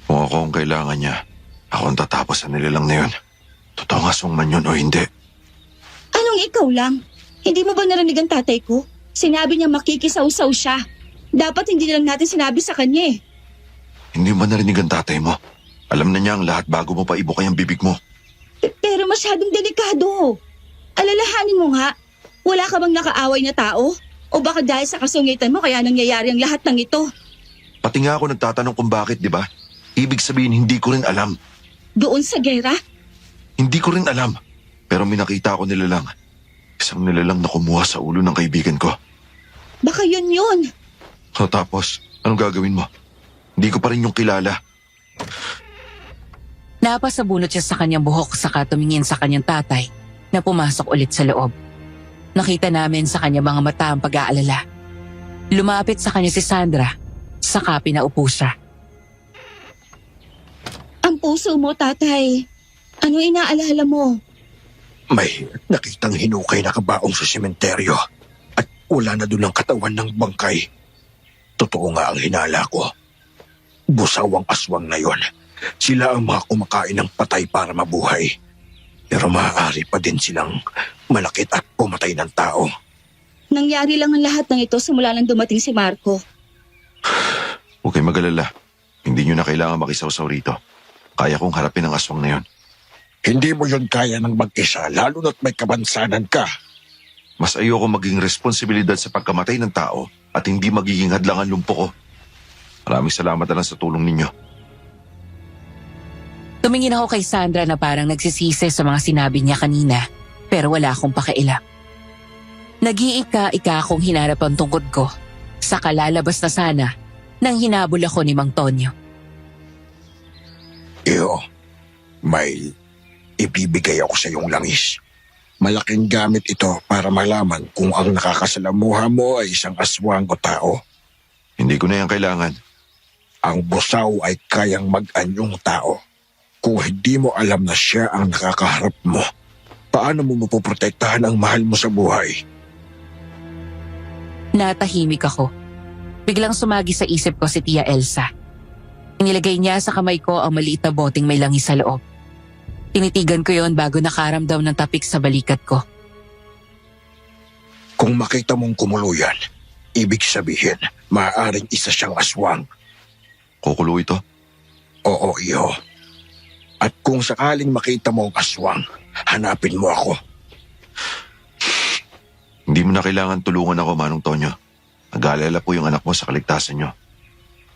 Kung ako ang kailangan niya, ako ang tatapos sa nilalang na yun. Totoo nga aswang man yun o hindi. Anong ikaw lang? Hindi mo ba narinig ang tatay ko? Sinabi niya makikisaw-saw siya. Dapat hindi na lang natin sinabi sa kanya eh. Hindi mo narinig ang tatay mo. Alam na niya ang lahat bago mo pa ibukay ang bibig mo. Pero masyadong delikado. Alalahanin mo nga, wala ka bang nakaaway na tao? O baka dahil sa kasungitan mo kaya nangyayari ang lahat ng ito? Pati nga ako nagtatanong kung bakit, di ba? Ibig sabihin, hindi ko rin alam. Doon sa gera? Hindi ko rin alam. Pero may nakita ako nilalang. Isang nilalang na kumuha sa ulo ng kaibigan ko. Baka yun. So tapos, anong gagawin mo? Hindi ko pa rin yung kilala. Napasabunot siya sa kanyang buhok saka tumingin sa kanyang tatay na pumasok ulit sa loob. Nakita namin sa kanyang mga mata ang pag-aalala. Lumapit sa kanya si Sandra, saka pinaupo siya. Ang puso mo, tatay. Ano inaalala mo? May nakitang hinukay na kabaong sa sementeryo at wala na doon ang katawan ng bangkay. Totoo nga ang hinala ko. Busaw ang aswang na yon. Sila ang mga kumakain ng patay para mabuhay. Pero maaari pa din silang malakit at pumatay ng tao. Nangyari lang ang lahat ng ito simula nang dumating si Marco. Huwag kayo mag-alala. Hindi nyo na kailangan makisawsaw rito. Kaya kong harapin ang aswang na yon. Hindi mo yon kaya ng mag-isa, lalo na't may kabansanan ka. Mas ayoko maging responsibilidad sa pagkamatay ng tao at hindi magiging hadlangan lumpo ko. Maraming salamat na lang sa tulong ninyo. Tumingin ako kay Sandra na parang nagsisisi sa mga sinabi niya kanina, pero wala akong pakialam. Nag-iika-ika akong hinarap ang tungkod ko, saka lalabas na sana nang hinabol ako ni Mang Tonyo. Iyo, may ibibigay ako sa iyong langis. Malaking gamit ito para malaman kung ang nakakasalamuha mo ay isang aswang o tao. Hindi ko na yan kailangan. Ang busaw ay kayang mag-anyong tao. Kung hindi mo alam na siya ang nakakaharap mo, paano mo mapoprotektahan ang mahal mo sa buhay? Natahimik ako. Biglang sumagi sa isip ko si Tia Elsa. Inilagay niya sa kamay ko ang maliit na boteng may langis sa loob. Tinitigan ko yon bago nakaramdam ng tapik sa balikat ko. Kung makita mong kumuluyan, ibig sabihin, maaaring isa siyang aswang. Kukulo ito. Oo, iyo. At kung sakaling makita mo ang aswang, hanapin mo ako. Hindi mo na kailangan tulungan ako, Manong Tonyo. Nag-aalala po yung anak mo sa kaligtasan nyo.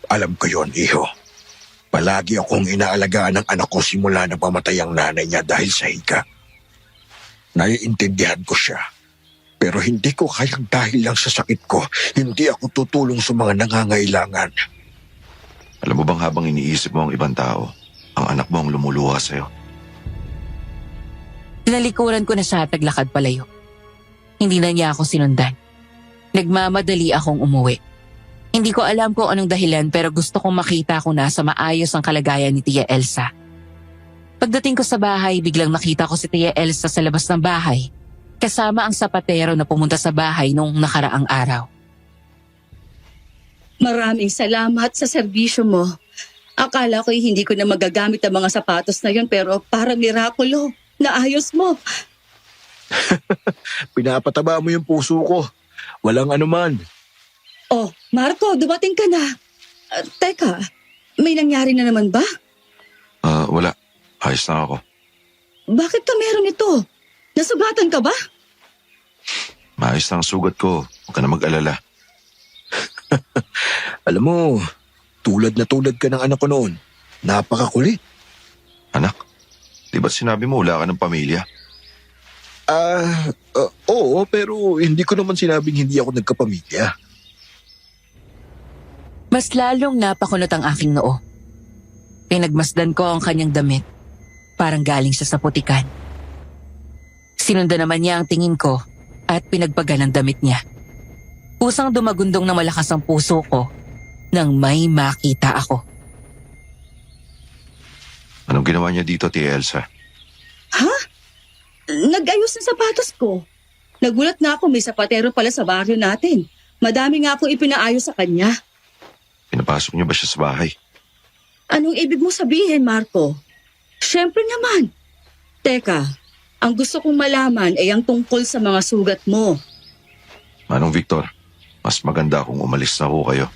Alam ko yon, iho. Palagi akong inaalagaan ng anak ko simula na pamatay ang nanay niya dahil sa hika. Naiintindihan ko siya. Pero hindi ko kayang dahil lang sa sakit ko, hindi ako tutulong sa mga nangangailangan. Alam mo bang habang iniisip mo ang ibang tao, ang anak mo ang lumuluha sa'yo? Tinalikuran ko na siya at naglakad palayo. Hindi na niya ako sinundan. Nagmamadali akong umuwi. Hindi ko alam kung anong dahilan pero gusto kong makita kung nasa maayos ang kalagayan ni Tia Elsa. Pagdating ko sa bahay, biglang nakita ko si Tia Elsa sa labas ng bahay, kasama ang sapatero na pumunta sa bahay noong nakaraang araw. Maraming salamat sa serbisyo mo. Akala ko'y hindi ko na magagamit ang mga sapatos na yun pero parang mirakulo. Naayos mo. Pinapataba mo yung puso ko. Walang anuman. Oh, Marco, dumating ka na. Teka, may nangyari na naman ba? Wala. Ayos na ako. Bakit ka meron ito? Nasugatan ka ba? Maayos na ang sugat ko. Huwag ka na mag-alala. Alam mo, tulad ka ng anak ko noon. Napakakulit. Anak, di ba't sinabi mo wala ka ng pamilya? Oo, pero hindi ko naman sinabing hindi ako nagkapamilya. Mas lalong napakunot ang aking noo. Pinagmasdan ko ang kanyang damit. Parang galing siya sa putikan. Sinundan naman niya ang tingin ko at pinagpagan ang damit niya. Pusang dumagundong na malakas ang puso ko nang may makita ako. Anong ginawa niya dito, Tia Elsa? Ha? Nag-ayos ng sapatos ko. Nagulat nga ako, may sapatero pala sa baryo natin. Madami nga akong ipinaayos sa kanya. Pinapasok niyo ba siya sa bahay? Anong ibig mo sabihin, Marco? Siyempre naman. Teka, ang gusto kong malaman ay ang tungkol sa mga sugat mo. Manong Victor, mas maganda kung umalis na ho kayo.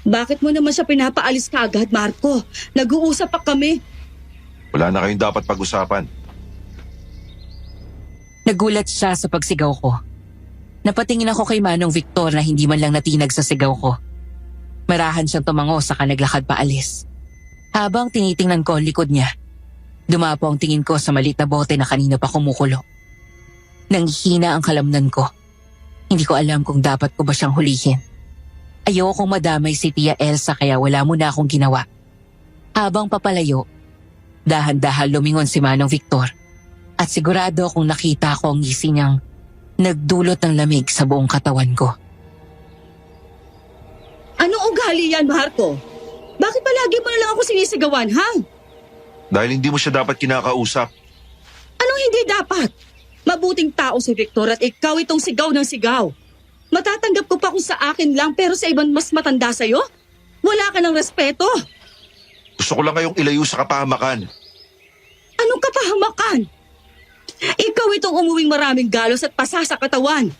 Bakit mo naman siya pinapaalis ka agad, Marco? Nag-uusap pa kami. Wala na kayong dapat pag-usapan. Nagulat siya sa pagsigaw ko. Napatingin ako kay Manong Victor na hindi man lang natinag sa sigaw ko. Marahan siyang tumango saka naglakad paalis. Habang tinitingnan ko ang likod niya, dumapo ang tingin ko sa maliit na bote na kanina pa kumukulo. Nanghihina ang kalamnan ko. Hindi ko alam kung dapat ko ba siyang hulihin. Ayokong madamay si Tia Elsa kaya wala muna akong ginawa. Habang papalayo, dahan-dahan lumingon si Manong Victor at sigurado akong nakita ko ang ngisi niyang nagdulot ng lamig sa buong katawan ko. Anong ugali yan, Marco? Bakit palagi mo na lang ako sinisigawan, ha? Dahil hindi mo siya dapat kinakausap. Anong hindi dapat? Mabuting tao si Victor at ikaw itong sigaw ng sigaw. Matatanggap ko pa kung sa akin lang pero sa ibang mas matanda sa'yo? Wala ka ng respeto. Gusto ko lang kayong ilayo sa kapahamakan. Anong kapahamakan? Ikaw itong umuwing maraming galos at pasa sa katawan.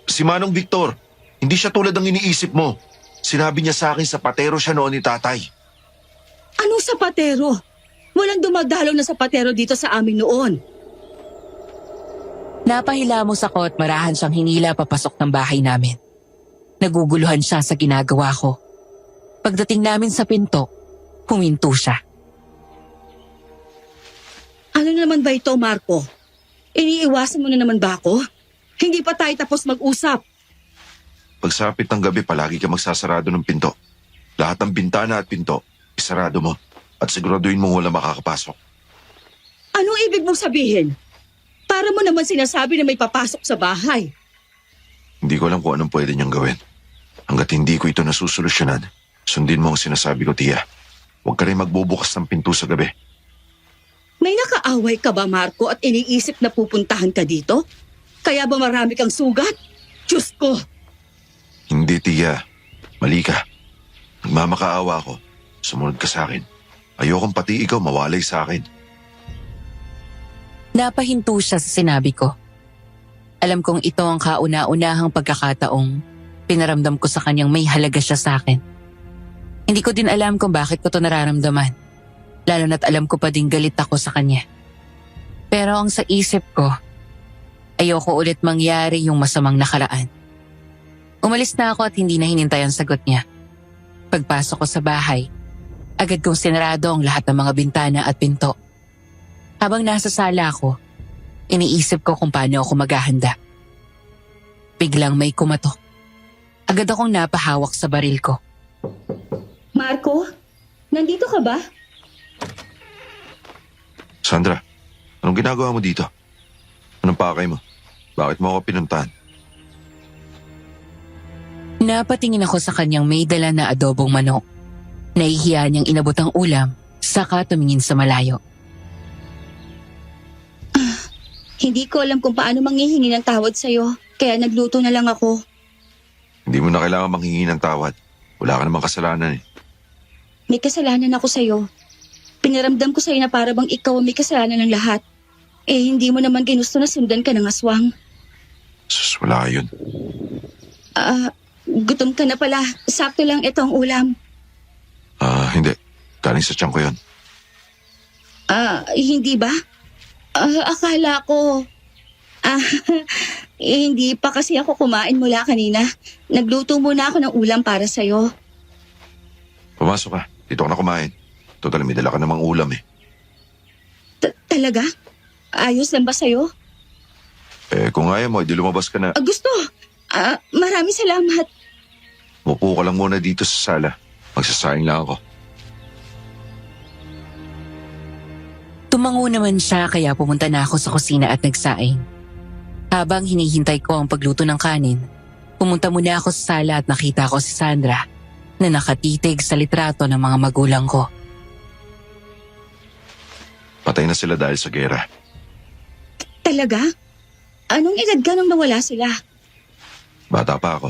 Si Manong Victor, hindi siya tulad ng iniisip mo. Sinabi niya sa akin sa patero siya noon ni tatay. Anong sapatero? Walang dumadalaw na sapatero dito sa amin noon. Napahilamos ako at marahan siyang hinila papasok ng bahay namin. Naguguluhan siya sa ginagawa ko. Pagdating namin sa pinto, huminto siya. Ano naman ba ito, Marco? Iniiwasan mo na naman ba ako? Hindi pa tayo tapos mag-usap. Pagsapit ng gabi, palagi ka magsasarado ng pinto. Lahat ng bintana at pinto, isarado mo. At siguraduhin mong wala makakapasok. Anong ibig mong sabihin? Para mo naman sinasabi na may papasok sa bahay. Hindi ko alam kung anong pwede niyang gawin. Hanggat hindi ko ito nasusolusyonan, sundin mo ang sinasabi ko, Tia. Huwag ka rin magbubukas ng pinto sa gabi. May nakaaway ka ba, Marco, at iniisip na pupuntahan ka dito? Kaya ba marami kang sugat? Diyos ko! Hindi, Tia. Mali ka. Nagmamakaawa ako. Sumunod ka sa akin. Ayokong pati ikaw mawalay sa akin. Napahinto siya sa sinabi ko. Alam kong ito ang kauna-unahang pagkakataong pinaramdam ko sa kanyang may halaga siya sa akin. Hindi ko din alam kung bakit ko to nararamdaman. Lalo na't alam ko pa din galit ako sa kanya. Pero ang sa isip ko, ayoko ulit mangyari yung masamang nakaraan. Umalis na ako at hindi na hinintay ang sagot niya. Pagpasok ko sa bahay, agad kong sinarado ang lahat ng mga bintana at pinto. Habang nasa sala ako, iniisip ko kung paano ako maghahanda. Biglang may kumatok. Agad akong napahawak sa baril ko. Marco, nandito ka ba? Sandra, anong ginagawa mo dito? Anong pakay mo? Bakit mo ako pinuntahan? Napatingin ako sa kanyang may dala na adobong manok. Nahihiya niyang inabot ang ulam, saka tumingin sa malayo. Hindi ko alam kung paano manghihingi ng tawad sa'yo, kaya nagluto na lang ako. Hindi mo na kailangan manghingi ng tawad. Wala ka namang kasalanan eh. May kasalanan ako sa'yo. Pinaramdam ko sa'yo na para bang ikaw ang may kasalanan ng lahat. Eh, hindi mo naman ginusto na sundan ka ng aswang. Sus, wala yun. Gutom ka na pala. Sakto lang ito ang ulam. Hindi. Galing sa tiyan ko yun. Hindi ba? Akala ko... hindi pa kasi ako kumain mula kanina. Nagluto muna ako ng ulam para sa'yo. Pumasok ka. Dito ka na kumain. Total, may dala ka namang ulam eh. Talaga? Ayos lang ba sa'yo? Kung ayaw mo, di lumabas ka na. Gusto. Maraming salamat. Mupo ka lang muna dito sa sala. Magsasayang lang ako. Tumango naman siya kaya pumunta na ako sa kusina at nagsaing. Habang hinihintay ko ang pagluto ng kanin, pumunta muna ako sa sala at nakita ko si Sandra na nakatitig sa litrato ng mga magulang ko. Patay na sila dahil sa gera. Talaga? Anong edad ka nung nawala sila? Bata pa ako.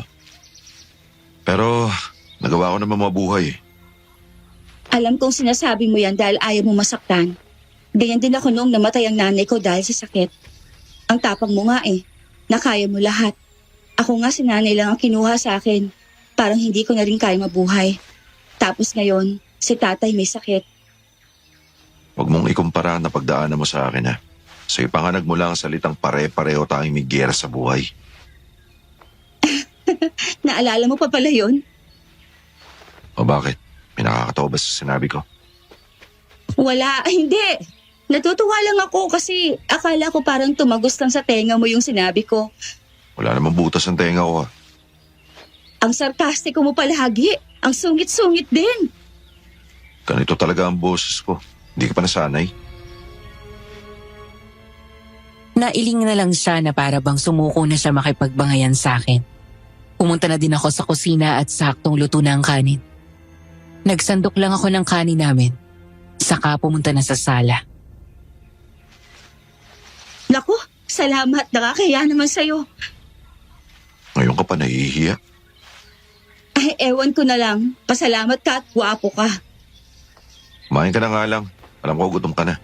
Pero nagawa ko naman mabuhay eh. Alam kong sinasabi mo yan dahil ayaw mo masaktan. Ganyan din ako noong namatay ang nanay ko dahil sa sakit. Ang tapang mo nga eh, nakaya mo lahat. Ako nga si nanay lang ang kinuha sa akin. Parang hindi ko na rin kaya mabuhay. Tapos ngayon, si tatay may sakit. Huwag mong ikumpara na pagdaanan mo sa akin ha. Sa ipanganag mo lang ang salitang pare-pareho tayong may giyera sa buhay. Naalala mo pa pala yun? O bakit? May nakakatawa ba sa sinabi ko? Wala, hindi. Natutuwa lang ako kasi akala ko parang tumagos lang sa tenga mo yung sinabi ko. Wala namang butas ang tenga ko ha. Ang sarkastiko mo palagi. Ang sungit-sungit din. Ganito talaga ang boses ko. Hindi ka pa nasanay. Nailing na lang siya na para bang sumuko na siya makipagbangayan sa akin. Pumunta na din ako sa kusina at saktong luto na ang kanin. Nagsandok lang ako ng kanin namin. Saka pumunta na sa sala. Naku, salamat. Nakakaya naman sa'yo. Ngayon ka pa nahihiya. Ay, ewan ko na lang. Pasalamat ka at guwapo ka. Kumain ka na nga lang. Alam ko gutom ka na.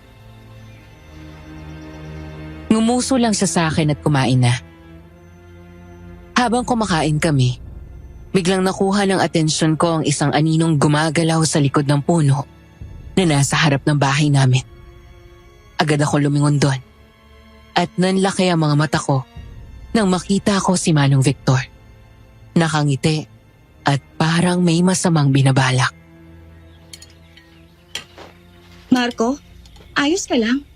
Ngumuso lang siya sa akin at kumain na. Habang kumakain kami, biglang nakuha ng atensyon ko ang isang aninong gumagalaw sa likod ng puno na nasa harap ng bahay namin. Agad ako lumingon doon at nanlaki ang mga mata ko nang makita ko si Manong Victor. Nakangiti at parang may masamang binabalak. Marco, ayos ka lang?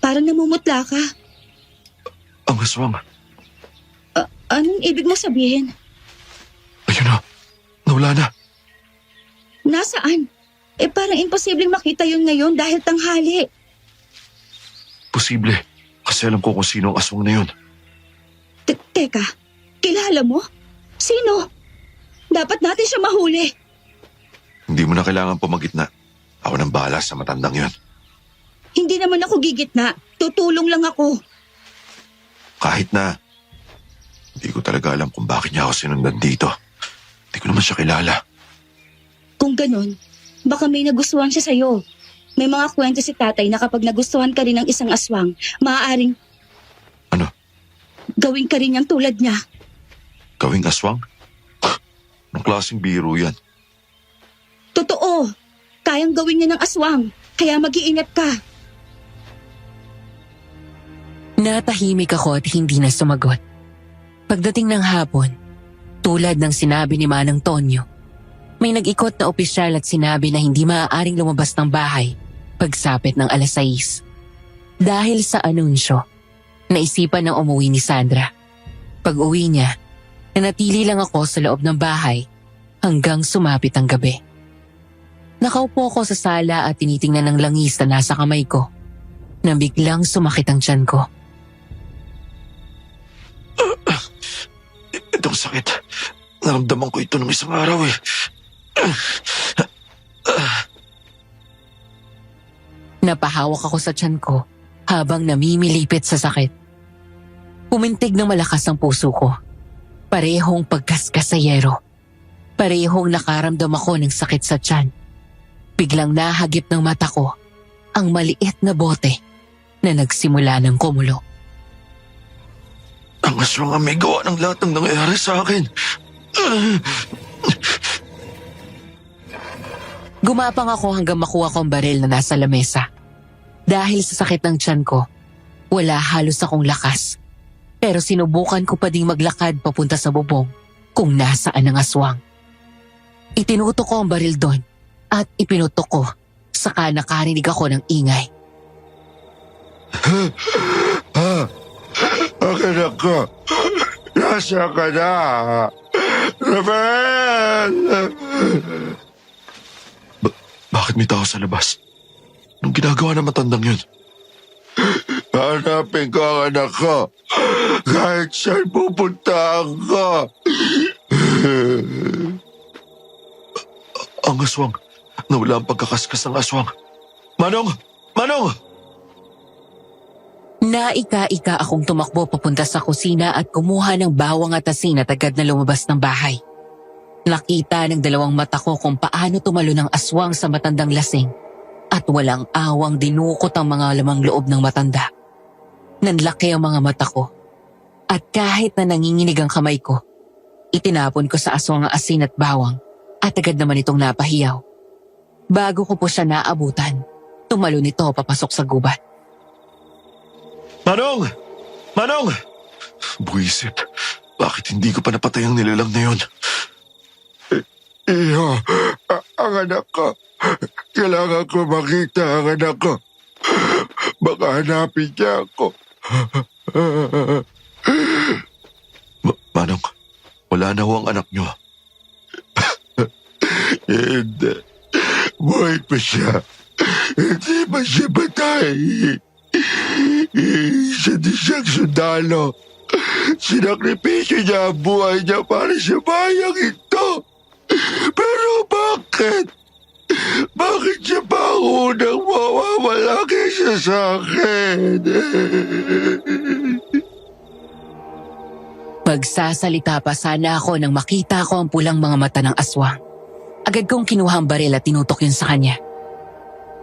Parang namumutla ka. Ang aswang. Anong ibig mo sabihin? Ayun na. Nawala na. Nasaan? Parang imposibleng makita yun ngayon dahil tanghali. Posible. Kasi alam ko kung sino ang aswang na yun. Teka, kilala mo? Sino? Dapat natin siya mahuli. Hindi mo na kailangan pumagitna. Ako nang bahala sa matandang yun. Hindi naman ako gigitna. Tutulong lang ako. Kahit na. Hindi ko talaga alam kung bakit niya ako sinundan dito. Hindi ko naman siya kilala. Kung ganun, baka may nagustuhan siya sa'yo. May mga kwento si tatay na kapag nagustuhan ka rin ng isang aswang, maaaring... Ano? Gawin ka rin niyang tulad niya. Gawing aswang? Anong klaseng biro yan? Totoo. Kayang gawin niya ng aswang. Kaya mag-iingat ka. Natahimik ako at hindi na sumagot. Pagdating ng hapon, tulad ng sinabi ni Manang Tonyo, may nag-ikot na opisyal at sinabi na hindi maaaring lumabas ng bahay pagsapit ng 6:00. Dahil sa anunsyo, naisipan ng umuwi ni Sandra. Pag-uwi niya, nanatili lang ako sa loob ng bahay hanggang sumapit ang gabi. Nakaupo ako sa sala at tinitingnan ng langis na nasa kamay ko nang biglang sumakit ang tiyan ko. Itong sakit. Naramdaman ko ito nung isang araw eh. Napahawak ako sa tiyan ko habang namimilipit sa sakit. Pumintig ng malakas ang puso ko. Parehong pagkaskas sa yero. Parehong nakaramdam ako ng sakit sa tiyan. Biglang nahagip ng mata ko ang maliit na bote na nagsimula ng kumulo. Ang aswang ang may gawa ng lahat ng nangyayari sa akin. Gumapang ako hanggang makuha ko ang baril na nasa lamesa. Dahil sa sakit ng tiyan ko, wala halos akong lakas. Pero sinubukan ko pa ding maglakad papunta sa bubong kung nasaan ang aswang. Itinutok ko ang baril doon at ipinutok ko, saka nakarinig ako ng ingay. Akin ako. Nasa ka na. Rafael! Bakit may tao sa labas? Anong ginagawa ng matandang yun? Hanapin ko ang anak ko. Kahit saan pupunta ako. Ang aswang. Nawala ang pagkakaskas ng aswang. Manong! Manong! Naika-ika akong tumakbo papunta sa kusina at kumuha ng bawang at asin at agad na lumabas ng bahay. Nakita ng dalawang mata ko kung paano tumalo ng aswang sa matandang lasing at walang awang dinukot ang mga lamang loob ng matanda. Nanlaki ang mga mata ko at kahit na nanginginig ang kamay ko, itinapon ko sa aswang ang asin at bawang at agad naman itong napahiyaw. Bago ko po siya naabutan, tumalo nito papasok sa gubat. Manong! Manong! Buisip, bakit hindi ko pa napatay ang nilalang na yun? Iho, ang anak ko. Kailangan ko makita ang anak ko. Baka hanapin niya ako. Manong, wala na ho ang anak nyo. Hindi. Buhay pa siya. Hindi pa siya patay. Isa din siyang sundalo. Sinakripisyo niya ang buhay niya para sa bayang ito. Pero bakit? Bakit siya pa ang unang mawawala kaysa sa akin? Magsasalita pa sana ako nang makita ko ang pulang mga mata ng aswang. Agad kong kinuha ang baril at tinutok yun sa kanya.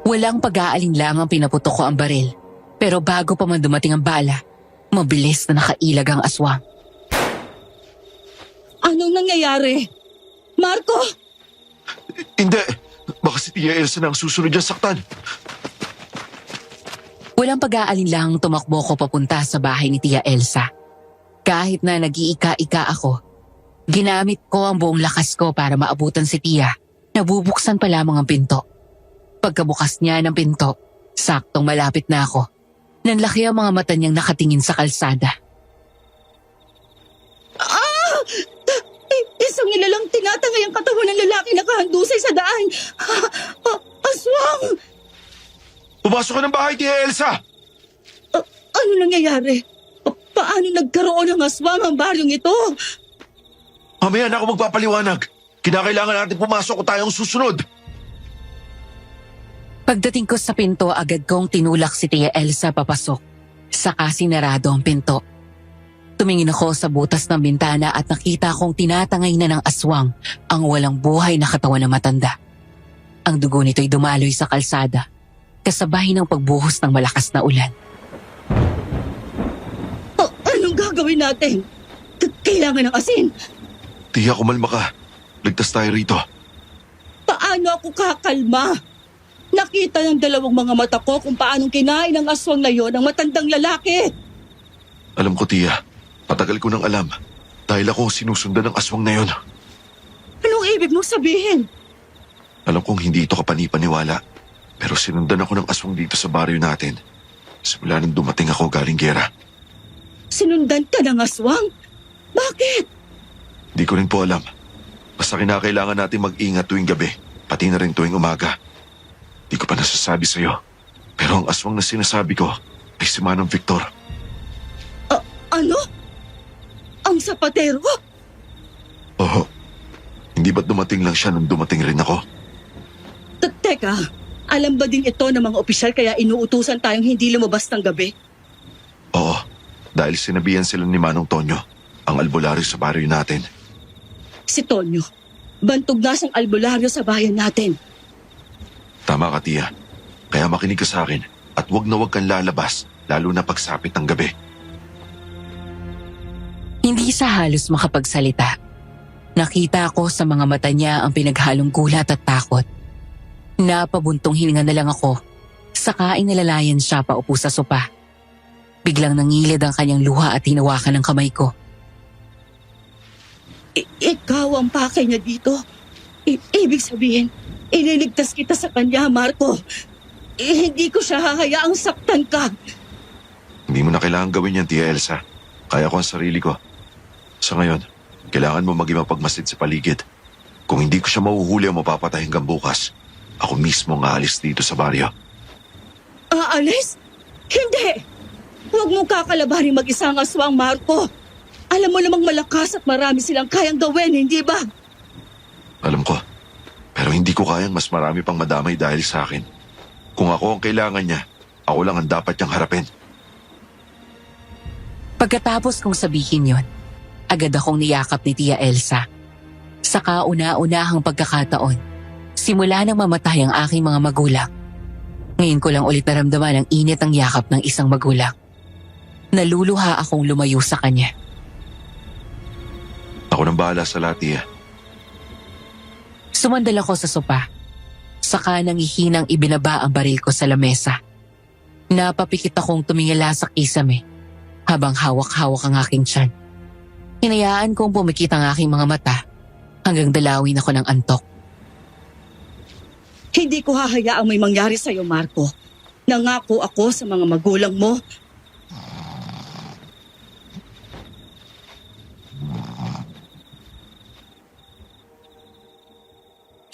Walang pag-aalinlangang pinaputok ko ang baril. Pero bago pa man dumating ang bala, mabilis na nakailag ang aswang. Anong nangyayari? Marco! Hindi! Baka si Tia Elsa na ang susunod dyan saktan. Walang pag-aalinlangang tumakbo ko papunta sa bahay ni Tia Elsa. Kahit na nag-iika-ika ako, ginamit ko ang buong lakas ko para maabutan si Tia. Nabubuksan pa lamang ang pinto. Pagkabukas niya ng pinto, saktong malapit na ako. Nanlaki ang mga mata niyang nakatingin sa kalsada. Isang nilalang tinatangay ang katawan ng lalaki na kahandusay sa daan. Aswang! Pumasok ka ng bahay, Tia Elsa! Ano nangyayari? Paano nagkaroon ng aswang ang baryong ito? Mamaya na ako magpapaliwanag. Kinakailangan natin pumasok o tayong susunod. Pagdating ko sa pinto, agad kong tinulak si Tia Elsa papasok. Saka sinarado ang pinto. Tumingin ako sa butas ng bintana at nakita kong tinatangay na ng aswang ang walang buhay na katawan ng matanda. Ang dugo nito'y dumaloy sa kalsada, kasabay ng pagbuhos ng malakas na ulan. Anong gagawin natin? Kailangan ng asin. Tia, kumalma ka. Ligtas tayo rito. Paano ako kakalma? Nakita ng dalawang mga mata ko kung paanong kinain ng aswang na yon ang matandang lalaki. Alam ko, Tia. Matagal ko nang alam. Dahil ako sinusundan ng aswang na yon. Anong ibig mong sabihin? Alam kong hindi ito kapanipaniwala. Pero sinundan ako ng aswang dito sa baryo natin. Simula nang dumating ako galing gera. Sinundan ka ng aswang? Bakit? Di ko rin po alam. Basta kinakailangan natin mag-ingat tuwing gabi. Pati na rin tuwing umaga. Di ko pa nasasabi sa'yo. Pero ang aswang na sinasabi ko ay si Manong Victor. Ano? Ang sapatero? Oo. Hindi ba't dumating lang siya nung dumating rin ako? Teka, alam ba din ito ng mga opisyal kaya inuutusan tayong hindi lumabas ng gabi? Oo. Dahil sinabihan sila ni Manong Tonyo, ang albularyo sa baryo natin. Si Tonyo, bantog na siyang albularyo sa bayan natin. Tama ka, Tia. Kaya makinig ka sa akin at wag kang lalabas, lalo na pagsapit ng gabi. Hindi sa halos makapagsalita. Nakita ko sa mga mata niya ang pinaghalong gulat at takot. Napabuntong hininga na lang ako, saka inilalayan siya paupo sa sopa. Biglang nangilid ang kanyang luha at hinawakan ng kamay ko. Ikaw ang pakay niya dito. Ibig sabihin, ililigtas kita sa kanya, Marco. Hindi ko siya hahayaang saktan ka. Hindi mo na kailangan gawin yan, Tia Elsa. Kaya ko ang sarili ko. Sa ngayon, kailangan mo maging mapagmasid sa paligid. Kung hindi ko siya mahuhuli o mapapatay hanggang bukas, ako mismo ang aalis dito sa baryo. Aalis? Hindi! Huwag mong kakalabanin mag-isa ang aswang, Marco. Alam mo namang malakas at marami silang kayang gawin, hindi ba? Alam ko. Pero hindi ko kayang mas marami pang madamay dahil sa akin. Kung ako ang kailangan niya, ako lang ang dapat niyang harapin. Pagkatapos kong sabihin yon, agad akong niyakap ni Tia Elsa. Sa kauna-unahang pagkakataon, simula nang mamatay ang aking mga magulang. Ngayon ko lang ulit naramdaman ang init ng yakap ng isang magulang. Naluluha akong lumayo sa kanya. Ako nang bahala sa lahat, Tia. Sumandal ako sa sopa. Saka nangihinang ibinaba ang baril ko sa lamesa. Napapikit akong tumingala sa kisame habang hawak-hawak ang aking tiyan. Hinayaan kong pumikit ang aking mga mata hanggang dalawin ako ng antok. Hindi ko hahayaang may mangyari sa'yo, Marco. Nangako ako sa mga magulang mo.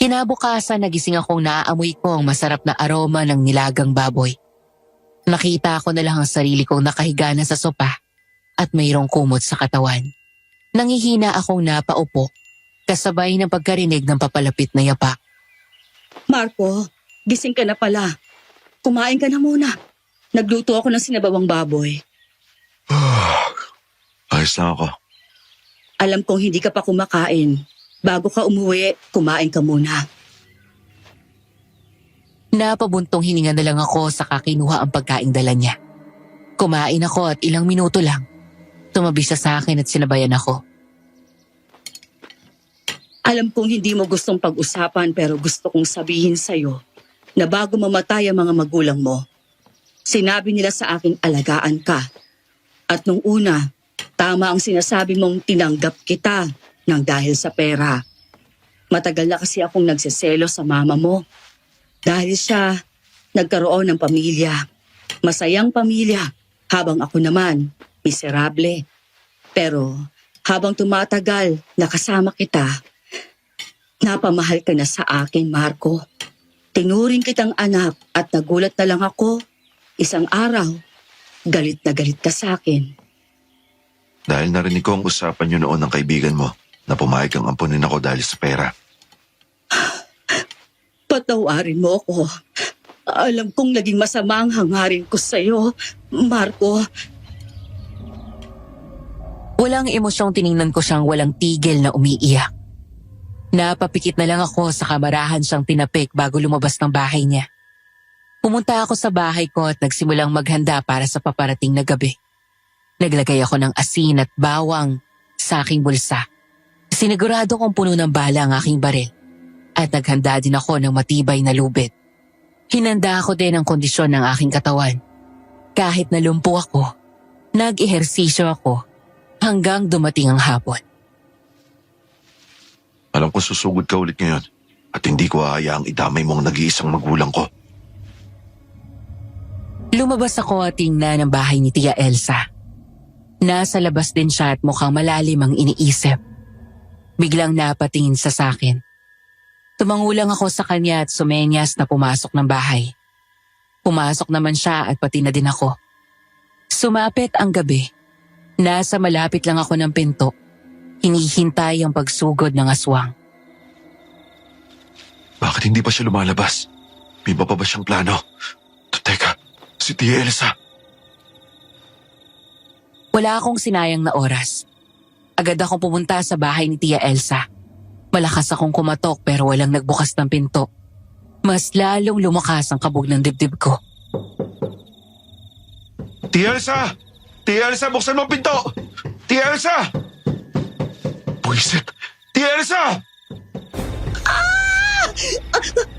Kinabukasan nagising akong naaamoy ko ang masarap na aroma ng nilagang baboy. Nakita ko na lang ang sarili kong nakahiga na sa sopa at mayroong kumot sa katawan. Nangihina akong napaupo kasabay ng pagkarinig ng papalapit na yapak. Marco, gising ka na pala. Kumain ka na muna. Nagluto ako ng sinabawang baboy. Ayos na ako. Alam kong hindi ka pa kumakain. Bago ka umuwi, kumain ka muna. Napabuntong hininga na lang ako sa kakinuha ang pagkaing dala niya. Kumain ako at ilang minuto lang. Tumabi siya sa akin at sinabayan ako. Alam kong hindi mo gustong pag-usapan pero gusto kong sabihin sa'yo na bago mamatay ang mga magulang mo, sinabi nila sa akin alagaan ka. At nung una, tama ang sinasabi mong tinanggap kita nang dahil sa pera. Matagal na kasi akong nagsiselo sa mama mo. Dahil siya, nagkaroon ng pamilya. Masayang pamilya, habang ako naman, miserable. Pero habang tumatagal, nakasama kita, napamahal ka na sa akin, Marco. Tinuring kitang anak at nagulat na lang ako. Isang araw, galit na galit ka sa akin. Dahil narinig ko ang usapan niyo noon ng kaibigan mo na pumayag kang ampunin ako dahil sa pera. Patawarin mo ako. Alam kong naging masama ang hangarin ko sa'yo, Marco. Walang emosyong tiningnan ko siyang walang tigil na umiiyak. Napapikit na lang ako sa kamarahan siyang tinapik bago lumabas ng bahay niya. Pumunta ako sa bahay ko at nagsimulang maghanda para sa paparating na gabi. Naglagay ako ng asin at bawang sa aking bulsa. Sinigurado kong puno ng bala ang aking baril at naghanda din ako ng matibay na lubid. Hinanda ako din ang kondisyon ng aking katawan. Kahit nalumpo ako, nag-ehersisyo ako hanggang dumating ang hapon. Alam ko susugod ka ulit ngayon at hindi ko hahayaang idamay mo ang nag-iisang magulang ko. Lumabas ako at tingnan ang bahay ni Tia Elsa. Nasa labas din siya at mukhang malalim ang iniisip. Biglang napatingin sa akin. Tumangulang ako sa kanya at sumenyas na pumasok ng bahay. Pumasok naman siya at pati na din ako. Sumapit ang gabi. Nasa malapit lang ako ng pinto. Hinihintay ang pagsugod ng aswang. Bakit hindi pa siya lumalabas? May iba pa ba siyang plano? Teka, si Tia Elsa. Wala akong sinayang na oras. Agad akong pumunta sa bahay ni Tia Elsa. Malakas akong kumatok pero walang nagbukas ng pinto. Mas lalong lumakas ang kabog ng dibdib ko. Tia Elsa! Tia Elsa, buksan mo ang pinto! Tia Elsa! Buisit! Tia Elsa!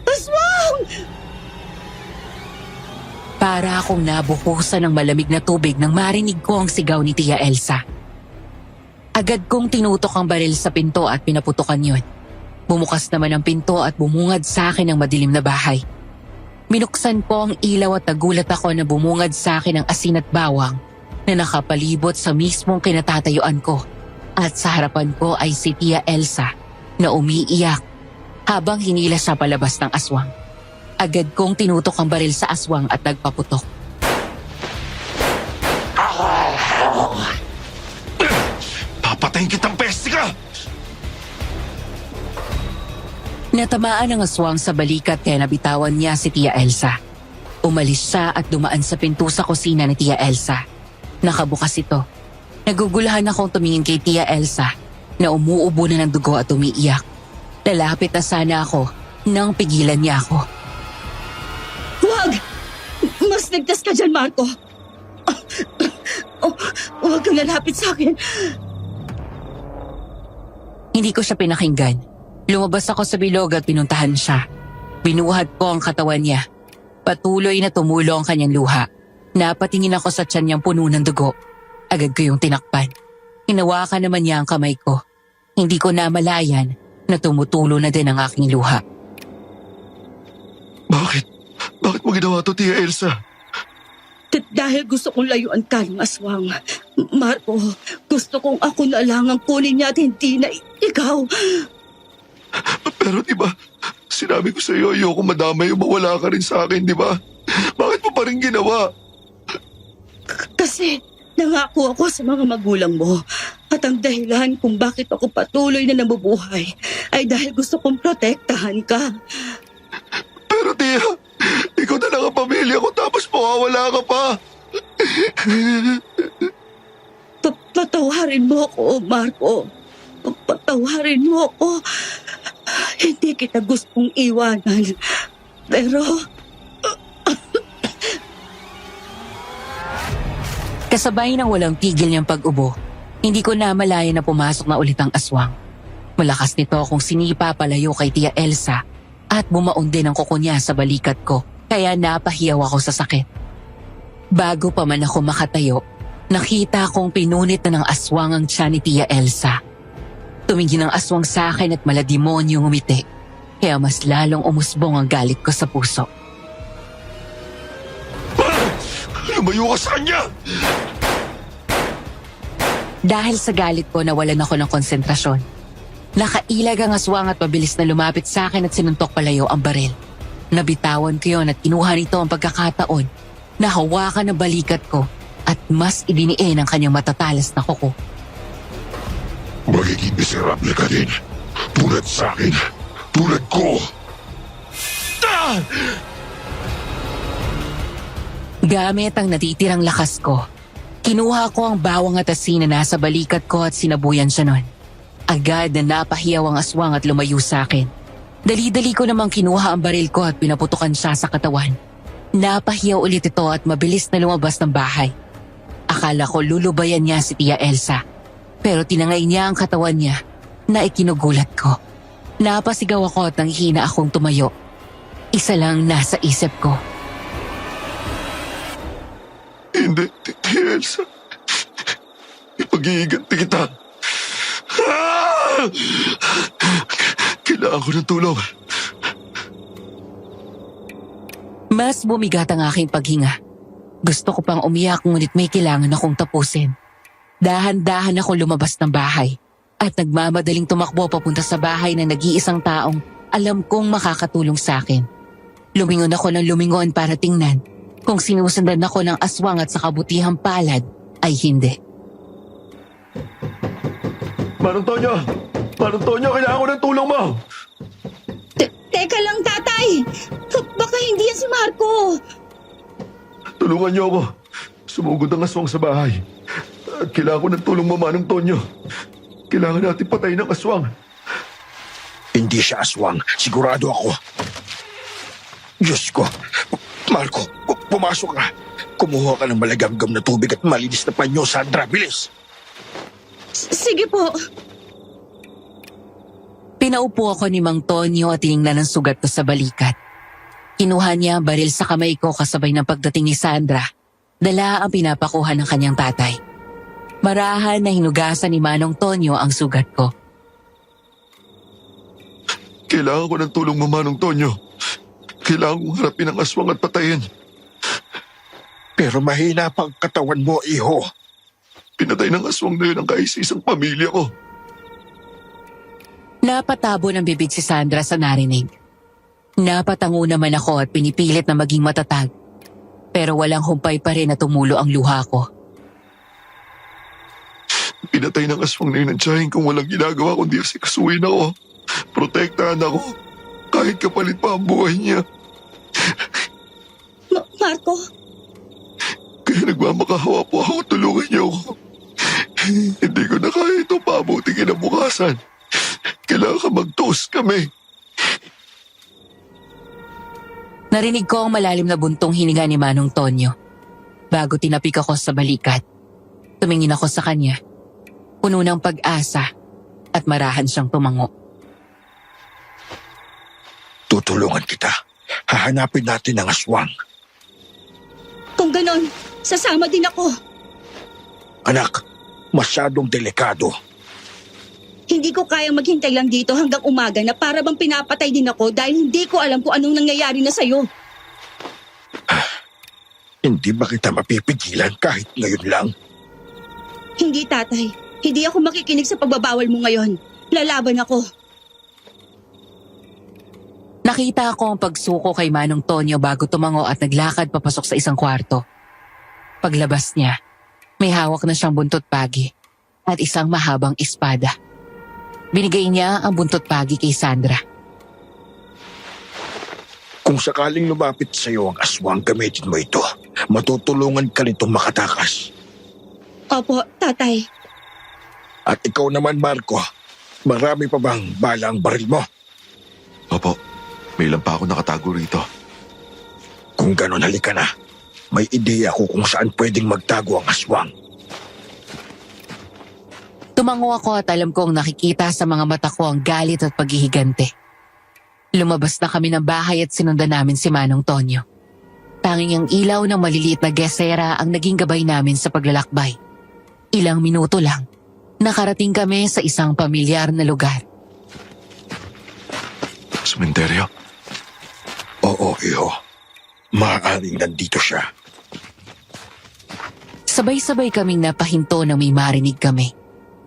Aswang! Para akong nabuhusan ng malamig na tubig nang marinig ko ang sigaw ni Tia Elsa. Agad kong tinutok ang baril sa pinto at pinaputukan yun. Bumukas naman ang pinto at bumungad sa akin ang madilim na bahay. Minuksan ko ang ilaw at nagulat ako na bumungad sa akin ang asin at bawang na nakapalibot sa mismong kinatatayuan ko. At sa harapan ko ay si Tia Elsa na umiiyak habang hinila siya palabas ng aswang. Agad kong tinutok ang baril sa aswang at nagpaputok. Papatayin kitang peste ka! Natamaan ang aswang sa balikat kaya nabitawan niya si Tia Elsa. Umalis siya at dumaan sa pinto sa kusina ni Tia Elsa. Nakabukas ito Nagugulahan akong tumingin kay Tia Elsa na umuubo na ng dugo at umiiyak. Lalapit na sana ako nang pigilan niya ako. Huwag! Mas ligtas ka dyan, Marco. Huwag kang lalapit sa akin. Hindi ko siya pinakinggan. Lumabas ako sa bilog at pinuntahan siya. Binuhat ko ang katawan niya. Patuloy na tumulo ang kanyang luha. Napatingin ako sa tiyan niyang puno ng dugo. Agad ko yung tinakpan. Hinawakan naman niya ang kamay ko. Hindi ko namalayan na tumutulo na din ang aking luha. Bakit? Bakit mo ginawa to, Tia Elsa? Dahil gusto kong layuan ka ng aswang. Marco, gusto kong ako na lang ang kunin niya at hindi na ikaw. Pero di ba, sinabi ko sa iyo, ayoko madamay o mawala ka rin sa akin, di ba? Bakit mo pa rin ginawa? Kasi nangako ako sa mga magulang mo. At ang dahilan kung bakit ako patuloy na nabubuhay ay dahil gusto kong protektahan ka. Pero Tia, ikaw na lang ang pamilya ko tapos mawawala ka pa. Patawarin mo ako, Marco. Patawarin mo ako. Hindi kita gustong iwanan. Pero Kasabay ng walang tigil niyang pag-ubo, hindi ko namalayan na pumasok na ulit ang aswang. Malakas nito akong sinipa palayo kay Tia Elsa at bumaon din ang kuko niya sa balikat ko kaya napahiyaw ako sa sakit. Bago pa man ako makatayo, nakita kong pinunit na ng aswang ang tiyan ni Tia Elsa. Tumingin ang aswang sa akin at maladimonyong umiti, kaya mas lalong umusbong ang galit ko sa puso. Lumayo ka sa kanya! Dahil sa galit ko, nawalan ako ng konsentrasyon. Nakailag ang aswang at mabilis na lumapit sa akin at sinuntok palayo ang baril. Nabitawan ko yun at kinuha nito ang pagkakataon na hawakan ang balikat ko at mas idiniin ang kanyang matatalas na kuko. Magiging miserable ka din. Tulad sa akin. Tulad ko. Gamit ang natitirang lakas ko, kinuha ko ang bawang at asin na nasa balikat ko at sinabuyan siya nun. Agad na napahiyaw ang aswang at lumayo sa akin. Dali-dali ko namang kinuha ang baril ko at pinaputukan siya sa katawan. Napahiyaw ulit ito at mabilis na lumabas ng bahay. Akala ko lulubayan niya si Tia Elsa, pero tinangay niya ang katawan niya na ikinugulat ko. Napasigaw ako at nanghina akong tumayo. Isa lang nasa isip ko. Hindi, Tia Elsa. Ipag-iiganti kita. Ah! Kailangan ko ng tulong. Mas bumigat ang aking paghinga. Gusto ko pang umiyak ngunit may kailangan akong tapusin. Dahan-dahan ako lumabas ng bahay at nagmamadaling tumakbo papunta sa bahay ng nag-iisang taong alam kong makakatulong sa akin. Lumingon ako ng lumingon para tingnan kung sinusundan ako ng aswang at sa kabutihang palad ay hindi. Manong Tonyo! Manong Tonyo, kailangan ko ng tulong mo! Teka lang, tatay. Baka hindi yan si Marco. Tulungan niyo ako. Sumugod ang aswang sa bahay. At kailangan ko ng tulong mo, Manong Tonyo. Kailangan natin patayin ang aswang. Hindi siya aswang. Sigurado ako. Diyos ko. Marco, pumasok ka. Kumuha ka ng malagamgam na tubig at malinis na panyo, Sandra. Bilis! Sige po. Pinaupo ako ni Mang Tonyo at tiningnan ang sugat ko sa balikat. Kinuha niya ang baril sa kamay ko kasabay ng pagdating ni Sandra. Dala ang pinapakuha ng kanyang tatay. Marahan na hinugasan ni Manong Tonyo ang sugat ko. Kailangan ko ng tulong mo, Manong Tonyo. Kailangan kong harapin ang aswang at patayin. Pero mahina pa ang katawan mo, iho. Pinatay ng aswang na yun ang kaisa-isang pamilya ko. Napatabo ng bibig si Sandra sa narinig. Napatango naman ako at pinipilit na maging matatag. Pero walang humpay pa rin na tumulo ang luha ko. Pinatay ng aswang na yun ang tiyahin kung walang ginagawa kundi asikasuhin ako. Protektahan ako. Kahit kapalit pa ang buhay niya. Marco? Kaya nagmamakahawa po ako. Tulungan niyo ako. Hindi ko na kaya ito pabuti kinabukasan. Kailangan ka mag-toast kami. Narinig ko ang malalim na buntong hininga ni Manong Tonyo. Bago tinapik ako sa balikat, tumingin ako sa kanya. Puno ng pag-asa at marahan siyang tumango. Tutulungan kita. Hahanapin natin ang aswang. Kung ganon, sasama din ako. Anak, masyadong delikado. Hindi ko kayang maghintay lang dito hanggang umaga na para bang pinapatay din ako dahil hindi ko alam kung anong nangyayari na sa'yo. Hindi ba kita mapipigilan kahit ngayon lang? Hindi, tatay. Hindi ako makikinig sa pagbabawal mo ngayon. Lalaban ako. Nakita ko ang pagsuko kay Manong Tonyo bago tumango at naglakad papasok sa isang kwarto. Paglabas niya, may hawak na siyang buntot pagi at isang mahabang espada. Binigay niya ang buntot pagi kay Sandra. Kung sakaling lumapit sa iyo ang aswang, gamitin mo ito. Matutulungan ka nitong makatakas. Opo, tatay. At ikaw naman, Marco, marami pa bang bala ang baril mo? Opo, may ilan pa ako nakatago rito. Kung ganon, halika na. May ideya ako kung saan pwedeng magtago ang aswang. Tumango ako at alam kong nakikita sa mga mata ko ang galit at paghihigante. Lumabas na kami ng bahay at sinundan namin si Manong Tonyo. Tanging ang ilaw ng maliliit na gesera ang naging gabay namin sa paglalakbay. Ilang minuto lang, nakarating kami sa isang pamilyar na lugar. Sementeryo? Oo, iho. Maaaring nandito siya. Sabay-sabay kaming napahinto nang may marinig kami.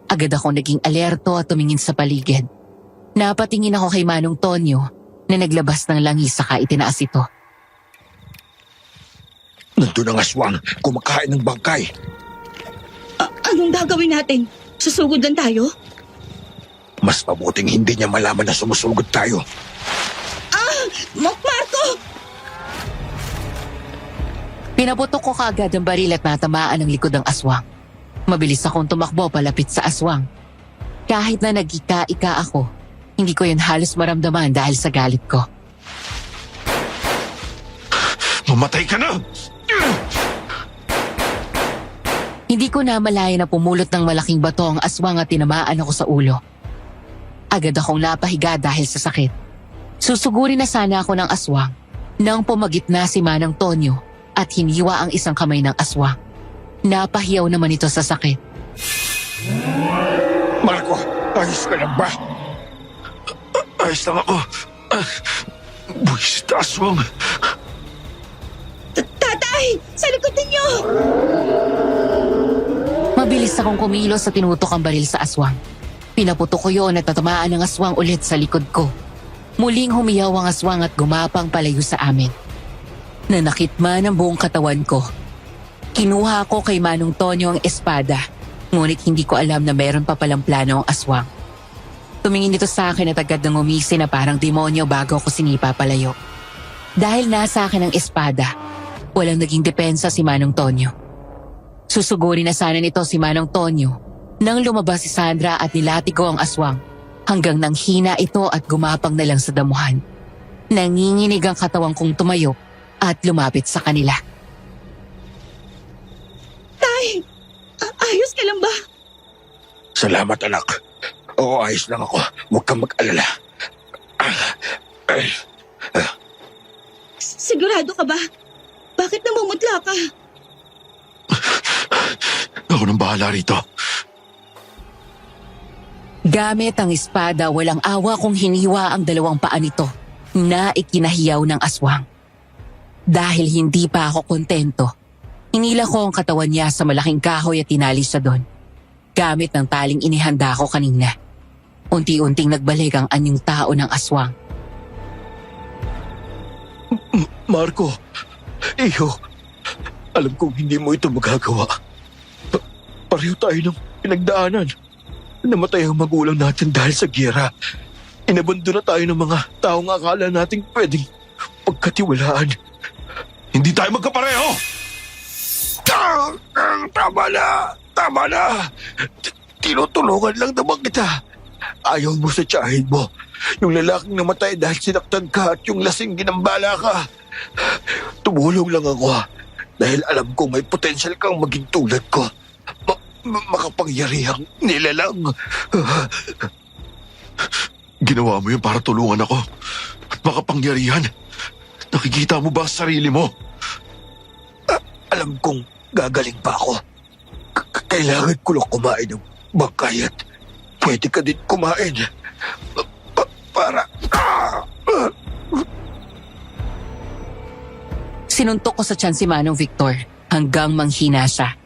Agad akong naging alerto at tumingin sa paligid. Napatingin ako kay Manong Tonyo na naglabas ng langis saka itinaas ito. Nandun ang aswang, kumakain ng bangkay. Anong gagawin natin? Susugod lang tayo? Mas mabuting hindi niya malaman na sumusugod tayo. Marco! Pinaputok ko kaagad ang baril at natamaan ang likod ng aswang. Mabilis akong tumakbo palapit sa aswang. Kahit na nagika-ika ako, hindi ko yun halos maramdaman dahil sa galit ko. Mamatay ka na! Hindi ko na malaya na pumulot ng malaking bato ang aswang at tinamaan ako sa ulo. Agad akong napahiga dahil sa sakit. Susugurin na sana ako ng aswang nang pumagit na si Manang Tonyo at hiniwa ang isang kamay ng aswang. Napahiyaw naman ito sa sakit. Marco, ayos ka lang ba? Ayos lang ako. Buwisit na aswang. Tatay! Sa likod ninyo! Mabilis akong kumilos sa tinutok ang baril sa aswang. Pinaputok ko yun at natamaan ng aswang ulit sa likod ko. Muling humiyaw ang aswang at gumapang palayo sa amin. Nanakit man ang buong katawan ko. Kinuha ko kay Manong Tonyo ang espada, ngunit hindi ko alam na meron pa palang plano ang aswang. Tumingin ito sa akin at agad nang umisi na parang demonyo bago ako sinipa palayo. Dahil nasa akin ang espada, walang naging depensa si Manong Tonyo. Susugurin na sana nito si Manong Tonyo nang lumabas si Sandra at nilatigo ang aswang hanggang nang hina ito at gumapang na lang sa damuhan. Nanginginig ang katawang kong tumayo at lumapit sa kanila. Tay! Ayos ka lang ba? Salamat, anak. Oo, ayos lang ako. Huwag kang mag-alala. Sigurado ka ba? Bakit namumutla ka? Ako nang bahala rito. Gamit ang espada, walang awa kong hiniwa ang dalawang paa nito na ikinahiyaw ng aswang. Dahil hindi pa ako kontento, hinila ko ang katawan niya sa malaking kahoy at tinali siya doon. Gamit ng taling inihanda ko kanina. Unti-unting nagbalik ang anyong tao ng aswang. Marco, iho, alam kong hindi mo ito magagawa. Pareho tayo ng pinagdaanan. Namatay ang magulang natin dahil sa giyera. Inabondo na tayo ng mga taong akala nating pwedeng pagkatiwalaan. Hindi tayo magkapareho! Tama na! Tama na! Tinutulungan lang naman kita. Ayaw mo sa tiyahin mo. Yung lalaking namatay dahil sinaktan ka at yung lasing ginambala ka. Tumulong lang ako dahil alam ko may potensyal kang maging tulad ko. Makapangyarihang nilalang. Ginawa mo yun para tulungan ako. At makapangyarihan. Nakikita mo ba ang sarili mo? Alam kong gagaling pa ako. Kailangan ko lang kumain ng bangkay at pwede ka din kumain. Para... Sinuntok ko sa tiyan si Manong Victor hanggang manghina siya.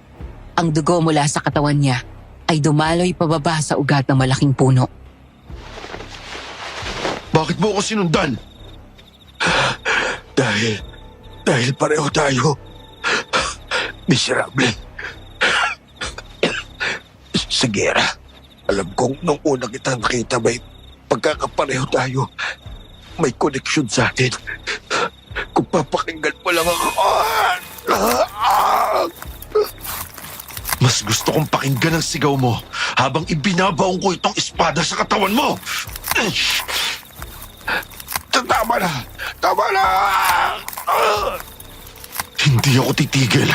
Ang dugo mula sa katawan niya ay dumaloy pababa sa ugat ng malaking puno. Bakit mo ako sinundan? Dahil pareho tayo. Miserable. Sa gera, alam kong nung una kita nakita may pagkakapareho tayo. May koneksyon sa atin. Kung papakinggan mo lang ako. Mas gusto kong pakinggan ang sigaw mo habang ibinabaong ko itong espada sa katawan mo. Tama na! Tama na! Hindi ako titigil.